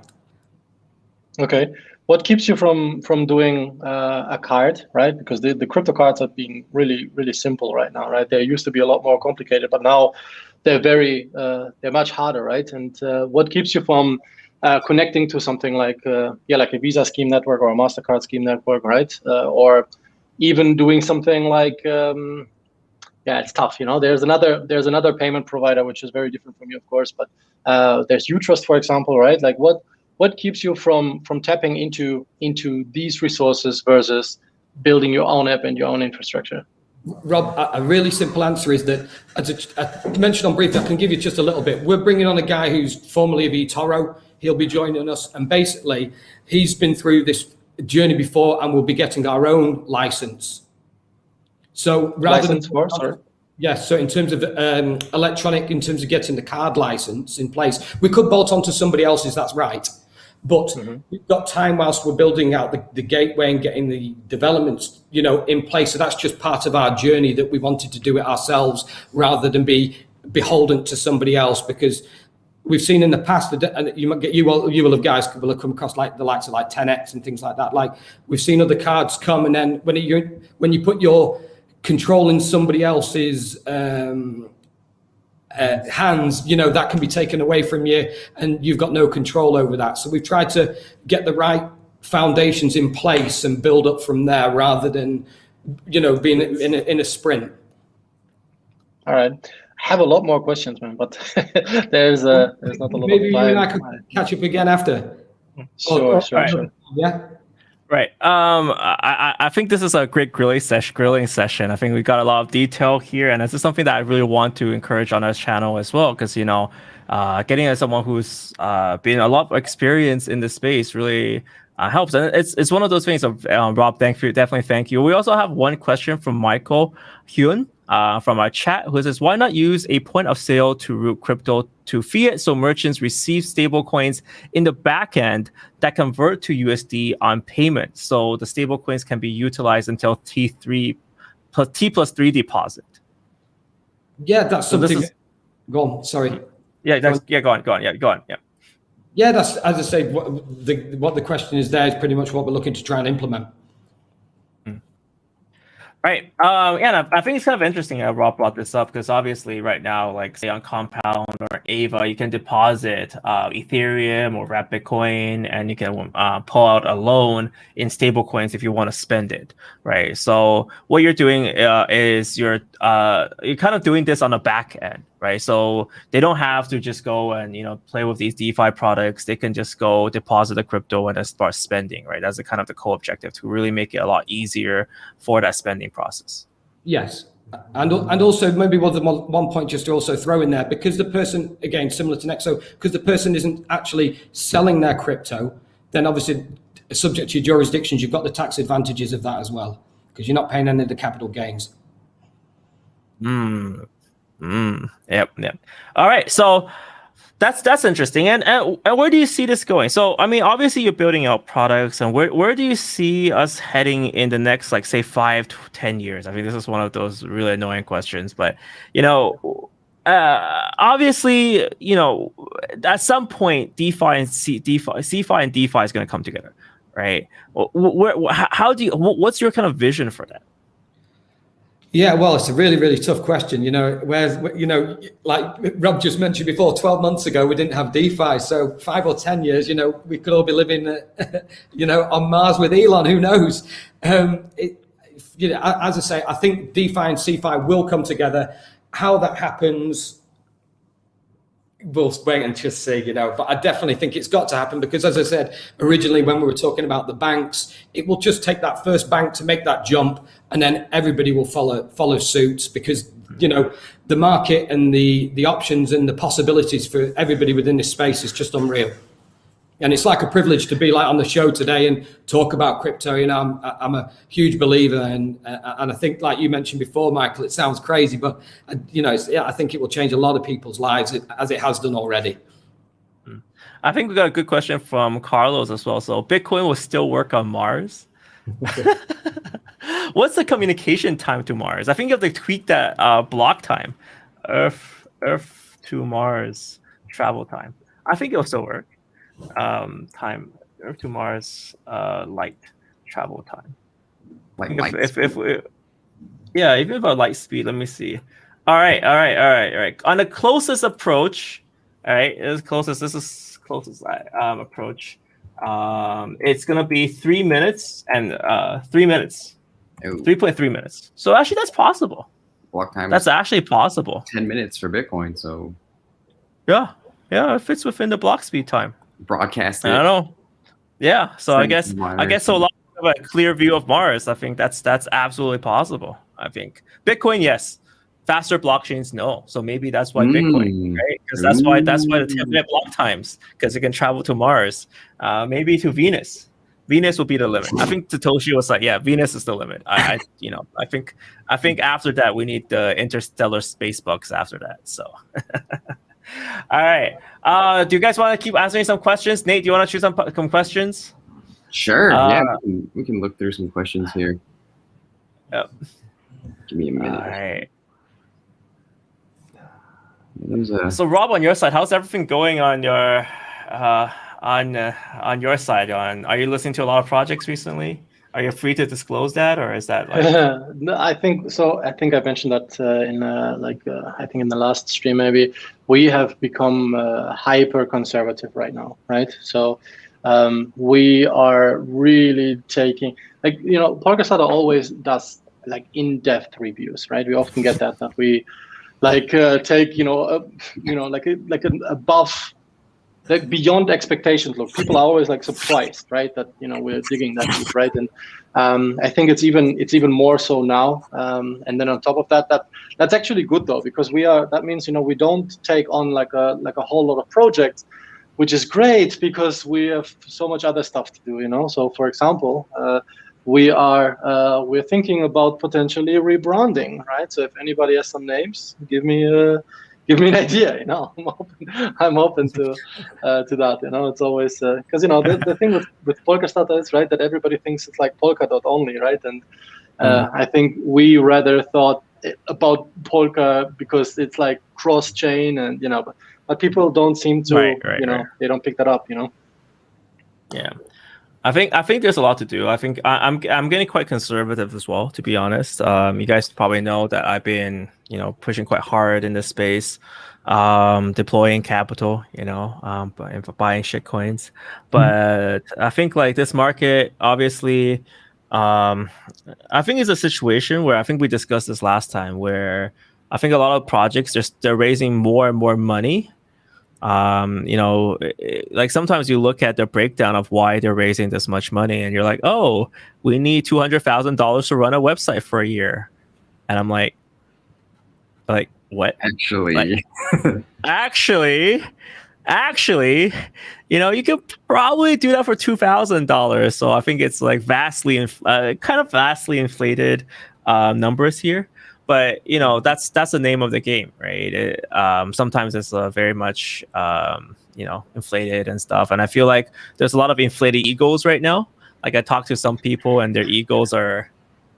Okay. What keeps you from doing a card, right? Because the crypto cards are being really, really simple right now, right? They used to be a lot more complicated, but now they're they're much harder, right? And what keeps you from connecting to something like a Visa scheme network or a MasterCard scheme network, right? Or even doing something like it's tough. There's another payment provider which is very different from you, of course, but there's Utrust, for example, right? Like what keeps you from tapping into these resources versus building your own app and your own infrastructure? Rob, a really simple answer is that, as I mentioned on brief, I can give you just a little bit. We're bringing on a guy who's formerly of eToro. He'll be joining us, and basically he's been through this journey before, and we'll be getting our own license. So so in terms of electronic, in terms of getting the card license in place, we could bolt onto somebody else's, that's right. But we've got time whilst we're building out the gateway and getting the developments, in place. So that's just part of our journey, that we wanted to do it ourselves rather than be beholden to somebody else, because we've seen in the past that, and you will have guys will have come across like the likes of like 10x and things like that. Like we've seen other cards come, and then when you put your control in somebody else's hands, that can be taken away from you, and you've got no control over that. So we've tried to get the right foundations in place and build up from there, rather than being in a sprint. All right. I have a lot more questions, man, but there's not a lot of time. Maybe you and I could catch up again after. Sure. Yeah. Right. I think this is a great grilling session. I think we got a lot of detail here, and this is something that I really want to encourage on our channel as well, because getting someone who's been a lot of experience in this space really helps, and it's one of those things of Rob. Definitely thank you. We also have one question from Michael Hyun from our chat, who says, why not use a point of sale to route crypto to fiat, so merchants receive stable coins in the back end that convert to USD on payment, so the stable coins can be utilized until T+3 deposit? Yeah, that's something. Go on. Sorry. Yeah, go on. Yeah, go on. Yeah. Yeah, that's, as I say, what the question is there is pretty much what we're looking to try and implement. Right. Yeah, I think it's kind of interesting that Rob brought this up because obviously right now, like say on Compound or Ava, you can deposit Ethereum or wrap Bitcoin, and you can pull out a loan in stablecoins if you want to spend it. Right. So what you're doing is you're kind of doing this on the back end. Right. So they don't have to just go and, play with these DeFi products. They can just go deposit the crypto and then start spending. Right. That's the kind of the core objective, to really make it a lot easier for that spending process. Yes. And also maybe one point just to also throw in there, because the person, again, similar to Nexo, because the person isn't actually selling their crypto, then obviously subject to your jurisdictions, you've got the tax advantages of that as well, because you're not paying any of the capital gains. Yep. All right. So that's interesting. And where do you see this going? So, I mean, obviously you're building out products, and where do you see us heading in the next, like, say, 5 to 10 years? I mean, this is one of those really annoying questions, but, obviously, at some point, CeFi and DeFi is going to come together, right? What's your kind of vision for that? Yeah, well, it's a really, really tough question. Like Rob just mentioned before, 12 months ago, we didn't have DeFi. So 5 or 10 years, we could all be living, on Mars with Elon, who knows? As I say, I think DeFi and CeFi will come together. How that happens, we'll wait and just see, but I definitely think it's got to happen, because as I said, originally when we were talking about the banks, it will just take that first bank to make that jump, and then everybody will follow suit, because, the market and the options and the possibilities for everybody within this space is just unreal. And it's like a privilege to be like on the show today and talk about crypto. I'm a huge believer, and I think, like you mentioned before, Michael, it sounds crazy, but I think it will change a lot of people's lives, as it has done already. I think we got a good question from Carlos as well. So Bitcoin will still work on Mars. What's the communication time to Mars? I think you have to tweak that block time, Earth to Mars travel time. I think it'll still work. Time Earth to Mars light travel time. Even about light speed. Let me see. All right. On the closest approach, all right, this is closest approach. It's gonna be 3 minutes and 3 minutes, 3.3 minutes. So actually, that's possible. Block time. That's actually possible. 10 minutes for Bitcoin. So yeah, it fits within the block speed time. Broadcast. I don't know. Yeah, so I guess so. A lot of a clear view of Mars. I think that's absolutely possible. I think Bitcoin, yes. Faster blockchains, no. So maybe that's why Bitcoin, right? Because that's why the 10-minute block times, because it can travel to Mars, maybe to Venus. Venus will be the limit. I think Satoshi was like, yeah, Venus is the limit. I think after that we need the interstellar space bucks after that. So. All right. Do you guys want to keep answering some questions? Nate, do you want to choose some questions? Sure. Yeah, we can look through some questions here. Yep. Give me a minute. All right. So Rob, on your side, how's everything going on your side? Are you listening to a lot of projects recently? Are you free to disclose that, or is that like? No, I think so. I think I mentioned that I think in the last stream maybe. We have become hyper conservative right now, right? So we are really taking, Polkastarter always does like in-depth reviews, right? We often get that we take an above. Like beyond expectations. Look, people are always like surprised, right? That we're digging that deep, right? And I think it's even more so now. And then on top of that's actually good though, because that means we don't take on like a whole lot of projects, which is great because we have so much other stuff to do. So for example, we're thinking about potentially rebranding, right? So if anybody has some names, give me an idea. I'm open to that. It's always because the thing with Polkastarter is, right, that everybody thinks it's like Polkadot only, right? And I think we rather thought about Polka because it's like cross chain, and but but people don't seem to, Right. they don't pick that up, Yeah. I think there's a lot to do. I think I'm getting quite conservative as well, to be honest. You guys probably know that I've been pushing quite hard in this space, deploying capital, buying shit coins. But I think like this market, obviously, I think it's a situation where I think we discussed this last time, where I think a lot of projects they're raising more and more money. Like sometimes you look at the breakdown of why they're raising this much money and you're like, oh, we need $200,000 to run a website for a year. And I'm like what? Actually, actually, you could probably do that for $2,000. So I think it's like vastly inflated numbers here. But that's the name of the game, right? Sometimes it's very much inflated and stuff, and I feel like there's a lot of inflated egos right now. Like I talk to some people, and their egos are,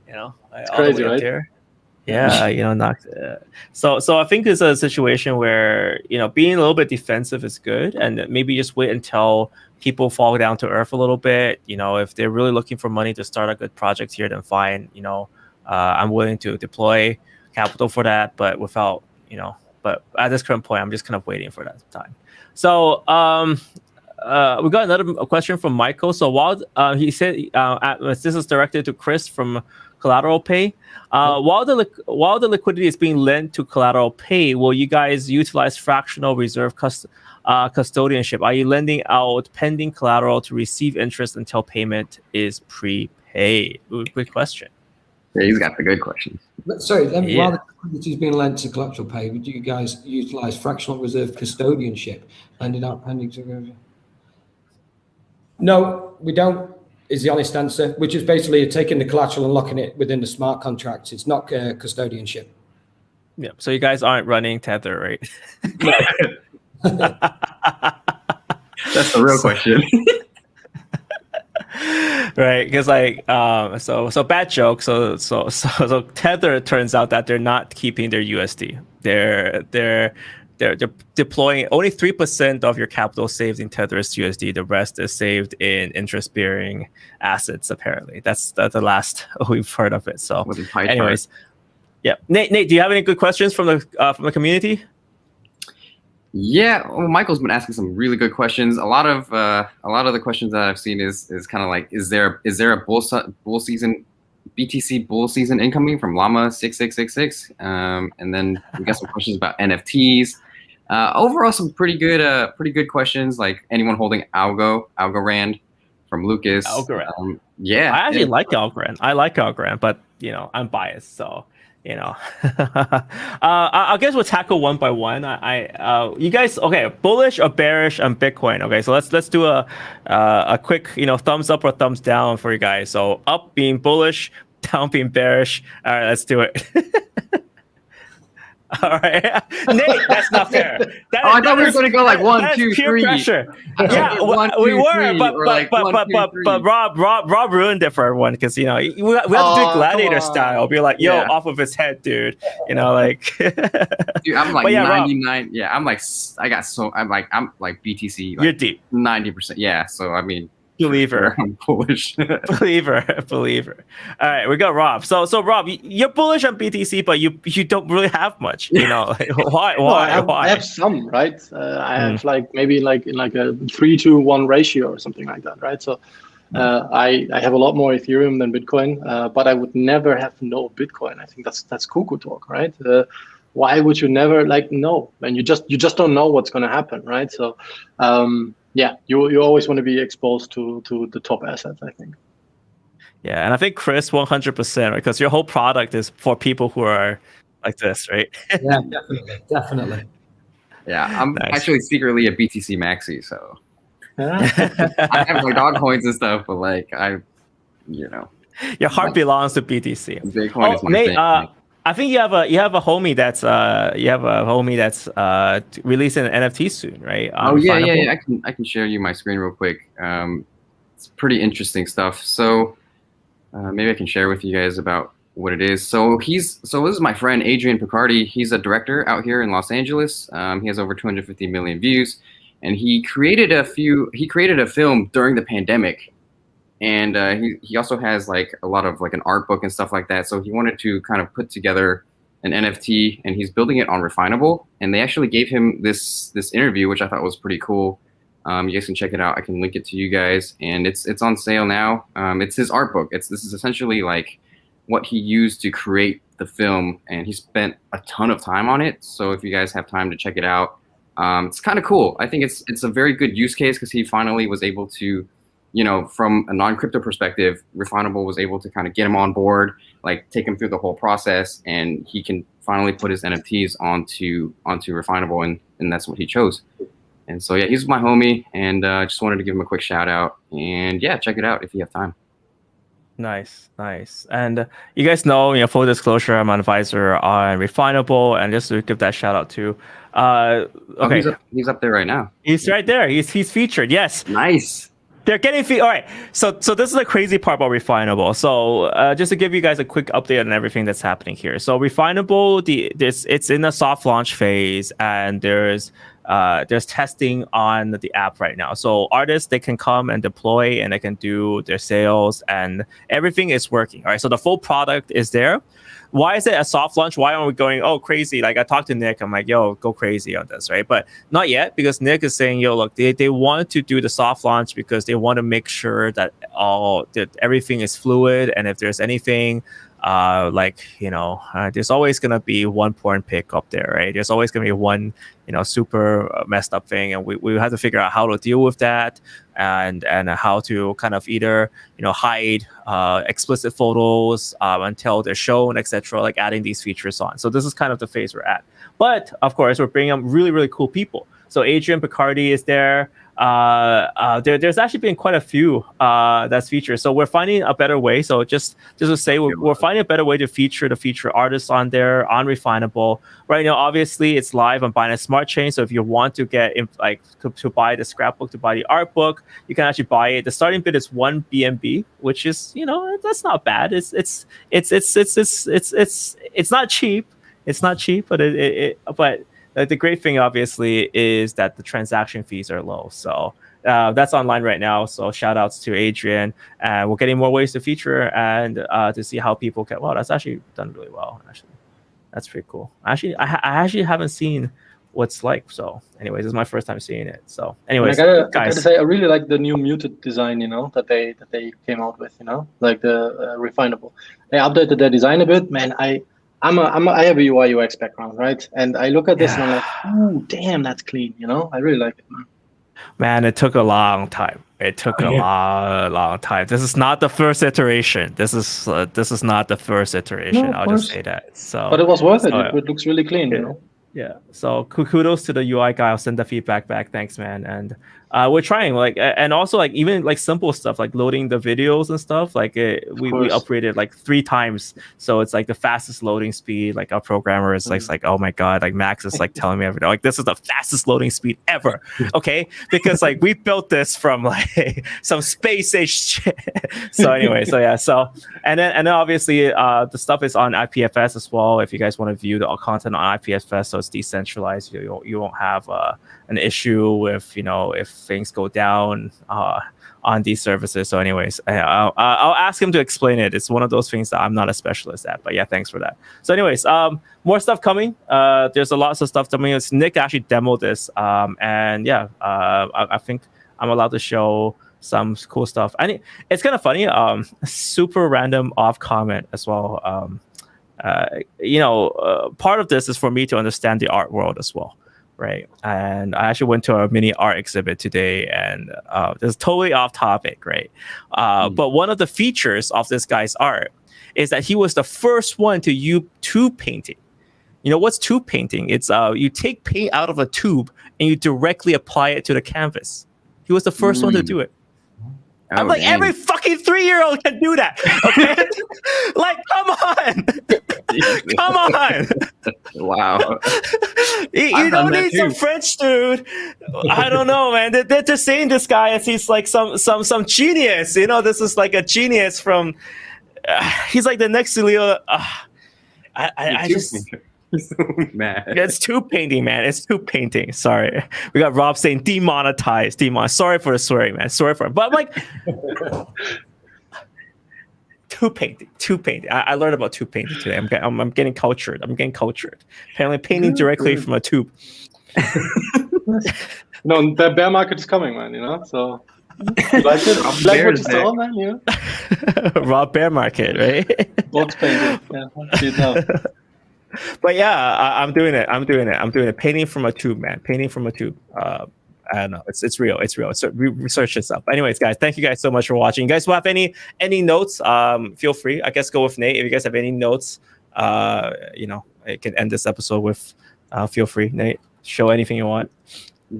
it's all crazy, the way up right? there. Yeah, not. So I think it's a situation where being a little bit defensive is good, and maybe just wait until people fall down to earth a little bit. If they're really looking for money to start a good project here, then fine. I'm willing to deploy capital for that, but without, but at this current point, I'm just kind of waiting for that time. So we got another question from Michael. So while he said this is directed to Chris from Collateral Pay, while the liquidity is being lent to Collateral Pay, will you guys utilize fractional reserve custodianship? Are you lending out pending collateral to receive interest until payment is prepaid? Ooh, good question. Yeah, he's got the good questions. Sorry, while the liquidity is being lent to Collateral Pay, would you guys utilize fractional reserve custodianship, lending out pending to? No, we don't. Is the honest answer, which is basically taking the collateral and locking it within the smart contracts. It's not custodianship. Yeah. So you guys aren't running Tether, right? That's the real question. Right, because like so bad joke. So Tether, it turns out that they're not keeping their USD. They're deploying only 3% of your capital saved in Tether is USD. The rest is saved in interest-bearing assets. Apparently, that's the last we've heard of it. So, anyways, yeah. Nate, do you have any good questions from the community? Yeah, well, Michael's been asking some really good questions. A lot of the questions that I've seen is kind of like, is there a bull season, BTC bull season incoming from Llama 6666? And then we got some questions about NFTs. Overall, some pretty good questions. Like anyone holding Algorand from Lucas. Algorand. Yeah, I actually like Algorand. I like Algorand, but I'm biased, so. I guess we'll tackle one by one. You guys, okay, bullish or bearish on Bitcoin? Okay, so let's do a quick, thumbs up or thumbs down for you guys. So up being bullish, down being bearish. All right, let's do it. All right, Nate, that's not fair. I thought we were going to go like 1, 2, 3. Pressure. Yeah, we were, but Rob ruined it for everyone because we have to do it gladiator style. Be like, yo, off of his head, dude. Like. Dude, I'm like 99. Yeah, I'm like BTC. Like you're deep. 90%. Yeah, so I mean. Believer. I'm bullish. believer. All right, we got Rob. So Rob, you're bullish on BTC, but you don't really have much. Why? I have some, right? I have maybe in like a 3-to-1 ratio or something like that, right? So I have a lot more Ethereum than Bitcoin, but I would never have no Bitcoin. I think that's cuckoo talk, right? Why would you never know? And you just don't know what's going to happen, right? So. Yeah, you always want to be exposed to the top assets, I think. Yeah, and I think Chris 100%, right? Because your whole product is for people who are like this, right? Yeah, definitely. Yeah, I'm actually secretly a BTC maxi, so I have like dog coins and stuff, but your heart belongs to BTC. Bitcoin is my thing. I think you have a homie that's releasing an NFT soon, right? Yeah. I can share you my screen real quick. It's pretty interesting stuff. So maybe I can share with you guys about what it is. So this is my friend Adrian Picardi. He's a director out here in Los Angeles. He has over 250 million views, and he created a film during the pandemic. And he also has like a lot of like an art book and stuff like that. So he wanted to kind of put together an NFT, and he's building it on Refinable. And they actually gave him this interview, which I thought was pretty cool. You guys can check it out. I can link it to you guys, and it's on sale now. It's his art book. This is essentially like what he used to create the film, and he spent a ton of time on it. So if you guys have time to check it out, it's kind of cool. I think it's a very good use case because he finally was able to, you know, from a non-crypto perspective, Refinable was able to kind of get him on board, like take him through the whole process, and he can finally put his NFTs onto Refinable, and that's what he chose. And so yeah, he's my homie, and I just wanted to give him a quick shout out. And yeah, check it out if you have time. Nice. And you guys know, full disclosure, I'm an advisor on Refinable, and just to give that shout out to, okay, he's up there right now. He's right there. He's featured. Yes. Nice. They're getting all right. So this is the crazy part about Refinable. So just to give you guys a quick update on everything that's happening here. So Refinable, it's in a soft launch phase, and there's testing on the app right now. So artists, they can come and deploy, and they can do their sales, and everything is working. All right. So the full product is there. Why is it a soft launch? Why aren't we going, oh, crazy? Like I talked to Nick, I'm like, yo, go crazy on this, right? But not yet, because Nick is saying, yo, look, they want to do the soft launch because they want to make sure that everything is fluid, and if there's anything there's always going to be one porn pic up there, right? There's always going to be one, super messed up thing. And we have to figure out how to deal with that, and how to kind of either, hide explicit photos until they're shown, etc., like adding these features on. So this is kind of the phase we're at. But of course, we're bringing up really, really cool people. So Adrian Picardi is there. There's actually been quite a few that's featured. So we're finding a better way. So just to say, we're finding a better way to feature artists on there on Refinable. Right now, obviously, it's live on Binance Smart Chain. So if you want to get to buy the scrapbook, to buy the art book, you can actually buy it. The starting bid is 1 BNB, which is that's not bad. It's not cheap. It's not cheap, but but the great thing, obviously, is that the transaction fees are low. So that's online right now. So shout outs to Adrian. And we're getting more ways to feature and to see how people can. Wow, that's actually done really well. Actually, that's pretty cool. Actually, I actually haven't seen what's like. So anyways, this is my first time seeing it. So anyways, I gotta say, I really like the new muted design, that they came out with, like the Refinable. They updated their design a bit. Man, I have a UI UX background, right? And I look at this and I'm like, oh, damn, that's clean. I really like it, man. Man, it took a long time. It took a long time. This is not the first iteration. This is not the first iteration. No, I'll just say that. So, but it was worth it. It looks really clean, Yeah. So kudos to the UI guy. I'll send the feedback back. Thanks, man. And we're trying and also even simple stuff like loading the videos and stuff. We upgraded 3 times, so it's the fastest loading speed. Our programmer is like, oh my god, Max is telling me everything. This is the fastest loading speed ever. Okay, because we built this from some space age shit. So anyway, and then obviously the stuff is on IPFS as well. If you guys want to view the content on IPFS, so it's decentralized. You won't have an issue with if things go down on these services. So anyways, I'll ask him to explain it. It's one of those things that I'm not a specialist at, but yeah, thanks for that. So anyways, more stuff coming. There's a lots of stuff coming. Nick actually demoed this, and yeah, I think I'm allowed to show some cool stuff. And it's kind of funny, super random off comment as well. Part of this is for me to understand the art world as well. Right. And I actually went to a mini art exhibit today, and this is totally off topic. Right. But one of the features of this guy's art is that he was the first one to use tube painting. What's tube painting? It's you take paint out of a tube and you directly apply it to the canvas. He was the first one to do it. I'm like, dang. Every fucking 3-year-old can do that. Okay. Come on. Wow. You don't need some French dude. I don't know, man. They're just saying this guy as he's some genius. This is a genius from he's like the next Leo. I just. He's so mad. It's tube painting, man. It's tube painting. Sorry. We got Rob saying demonetized. Sorry for the swearing, man. Sorry for it. But I'm like, tube painting. I learned about tube painting today. I'm getting cultured. Apparently painting directly from a tube. No, the bear market is coming, man, you know? So, you like it? Like what you saw, man, you know? Rob bear market, right? Box painting. Yeah, see it now. But yeah, I'm doing it. Painting from a tube, man. Painting from a tube. I don't know. It's real. Research this up. Anyways, guys, thank you guys so much for watching. You guys will have any notes? Feel free. I guess go with Nate. If you guys have any notes, you know, I can end this episode with. Feel free, Nate. Show anything you want.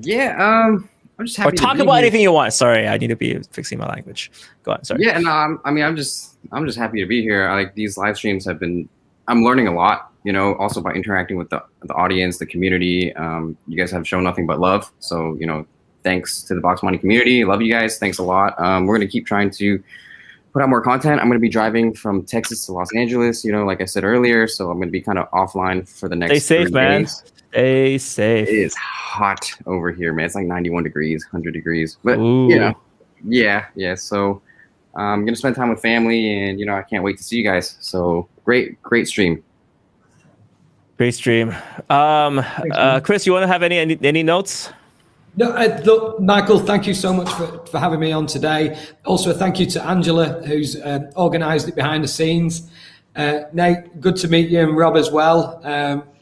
Yeah. I'm just happy. Or talk about anything you want. Sorry, I need to be fixing my language. Go on. Sorry. Yeah. No. I'm just happy to be here. Like these live streams have been. I'm learning a lot. You know, also by interacting with the audience, the community. You guys have shown nothing but love. So, you know, thanks to the Box Money community. Love you guys. Thanks a lot. We're going to keep trying to put out more content. I'm going to be driving from Texas to Los Angeles, you know, like I said earlier. So I'm going to be kind of offline for the next Stay safe, 3 man. days. Stay safe. It is hot over here, man. It's like 91 degrees, 100 degrees. But, Ooh. you know, yeah. So I'm going to spend time with family and, you know, I can't wait to see you guys. So great stream. Great stream. Chris, you want to have any notes? No, look, Michael, thank you so much for having me on today. Also, thank you to Angela, who's organised it behind the scenes. Nate, good to meet you, and Rob as well.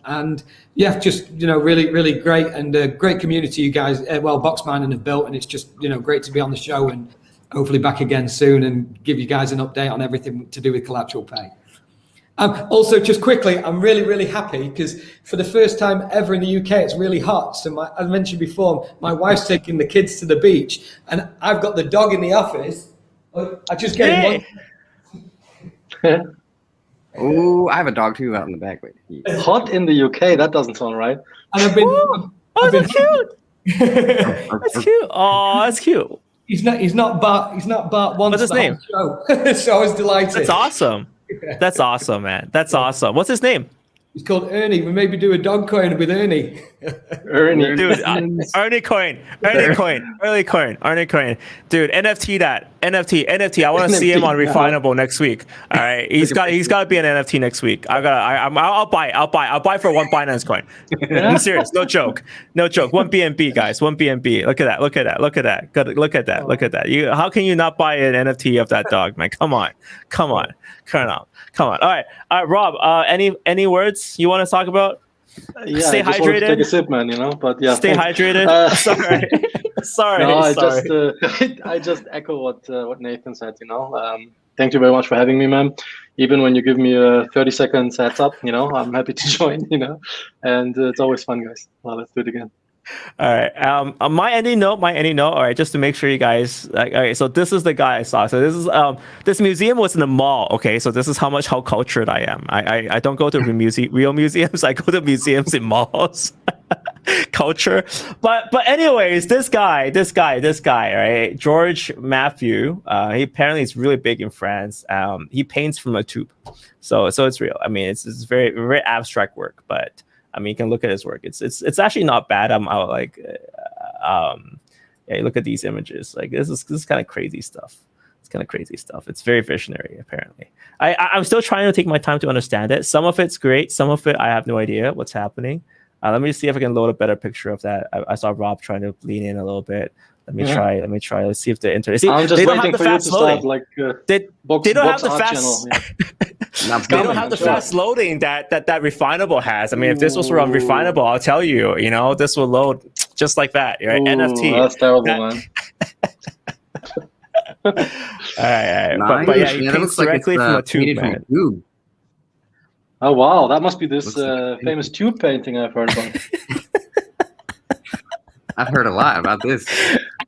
And yeah, just, you know, really, really great, and a great community you guys, Box Mining have built, and it's just, you know, great to be on the show and hopefully back again soon and give you guys an update on everything to do with Collateral Pay. Also, just quickly, I'm really, really happy because for the first time ever in the UK, it's really hot. So as I mentioned before, my wife's taking the kids to the beach and I've got the dog in the office. I just get one. Oh, I have a dog too out in the back. Wait, Hot in the UK? That doesn't sound right. And I've been. Oh, that's cute. That's cute. Oh, that's cute. He's not Bart once. What's his name? So I was delighted. That's awesome. That's awesome, man. That's awesome. What's his name? He's called Ernie. We maybe do a dog coin with Ernie. Ernie. Dude, Ernie coin. Dude, NFT that. NFT. I want to see him on Refinable next week. All right. He's got to be an NFT next week. I'll buy for one Binance coin. I'm serious. No joke. One BNB, guys. One BNB. Look at that. How can you not buy an NFT of that dog, man? Come on. All right, Rob, any words you want to talk about? Yeah, stay I just hydrated. wanted to take a sip, man. You know, but yeah. Stay hydrated. Sorry. No, I just echo what Nathan said. You know, thank you very much for having me, man. Even when you give me a 30-second heads up, you know, I'm happy to join. You know, and it's always fun, guys. Well, let's do it again. All right. My ending note. All right, just to make sure you guys. All right. So this is the guy I saw. So this is this museum was in the mall. Okay. So this is how cultured I am. I don't go to real museums. I go to museums in malls. Culture. But anyways, this guy. Right. George Matthew. He apparently is really big in France. He paints from a tube. So it's real. I mean, it's very, very abstract work, but. I mean, you can look at his work. It's actually not bad. Yeah, you look at these images. Like this is kind of crazy stuff. It's very visionary, apparently. I'm still trying to take my time to understand it. Some of it's great. Some of it I have no idea what's happening. Let me see if I can load a better picture of that. I saw Rob trying to lean in a little bit. Let me try. Let's see if the internet. I'm just waiting for you to start like they don't have the fast. Channel, yeah. They don't have the fast loading that Refinable has. I mean, if this was on Refinable, I'll tell you, you know, this will load just like that, right? NFT. That's terrible, man. All right. Nice. But yeah, it looks directly from a tube, man. Oh wow, that must be this famous tube painting I've heard about. I've heard a lot about this.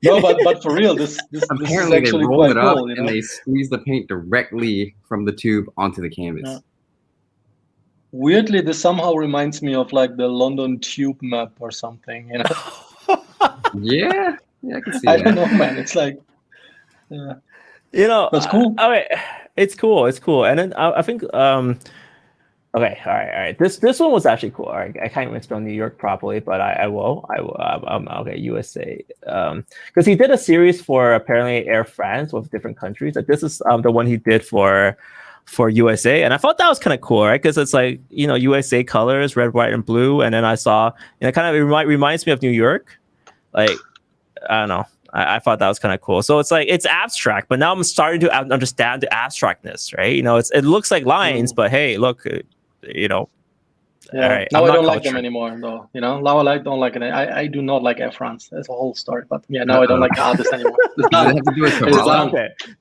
No, but for real, this apparently is they actually roll quite it up cool, you know? and they squeeze the paint directly from the tube onto the canvas. Yeah. Weirdly, this somehow reminds me of like the London tube map or something, you know? Yeah, I can see I that. don't know, man. It's like, yeah. You know, that's cool. All right. it's cool. It's cool. And then I think okay, all right. This one was actually cool. All right, I can't even spell New York properly, but I will. Okay, USA. Because he did a series for apparently Air France with different countries. Like this is the one he did for USA, and I thought that was kind of cool, right? Because it's like USA colors, red, white, and blue, and then I saw it kind of reminds me of New York. Like I don't know. I thought that was kind of cool. So it's like it's abstract, but now I'm starting to understand the abstractness, right? It looks like lines, but hey, look. Yeah. All right. Now I don't like them anymore, though. Now I don't like it. I do not like Air France. That's a whole story. But yeah, now I don't like the artist anymore. It's done.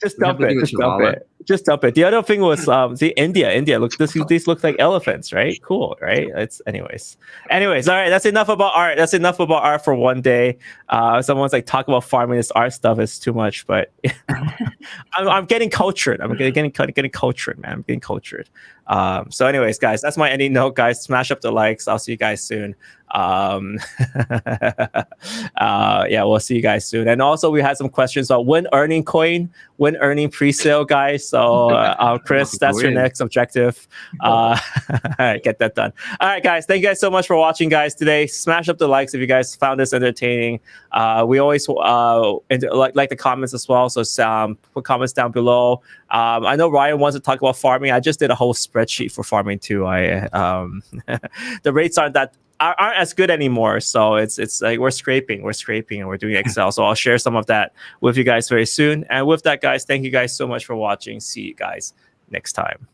Just dump it. Just dump it. The other thing was India. Look, these look like elephants, right? Cool, right? It's anyways. All right. That's enough about art. That's enough about art for one day. Someone's like talk about farming. This art stuff is too much, but I'm getting cultured. I'm getting cultured, man. I'm getting cultured. So anyways, guys, that's my ending note, guys. Smash up the likes. I'll see you guys soon. Yeah, we'll see you guys soon. And also we had some questions about when earning pre-sale, guys. So Chris, that's your next objective. Get that done. All right, guys, thank you guys so much for watching, guys, today. Smash up the likes if you guys found this entertaining. We always like the comments as well, so put comments down below. I know Ryan wants to talk about farming. I just did a whole spreadsheet for farming too. The rates aren't as good anymore, so it's like we're scraping and we're doing Excel. So I'll share some of that with you guys very soon. And with that, guys, thank you guys so much for watching. See you guys next time.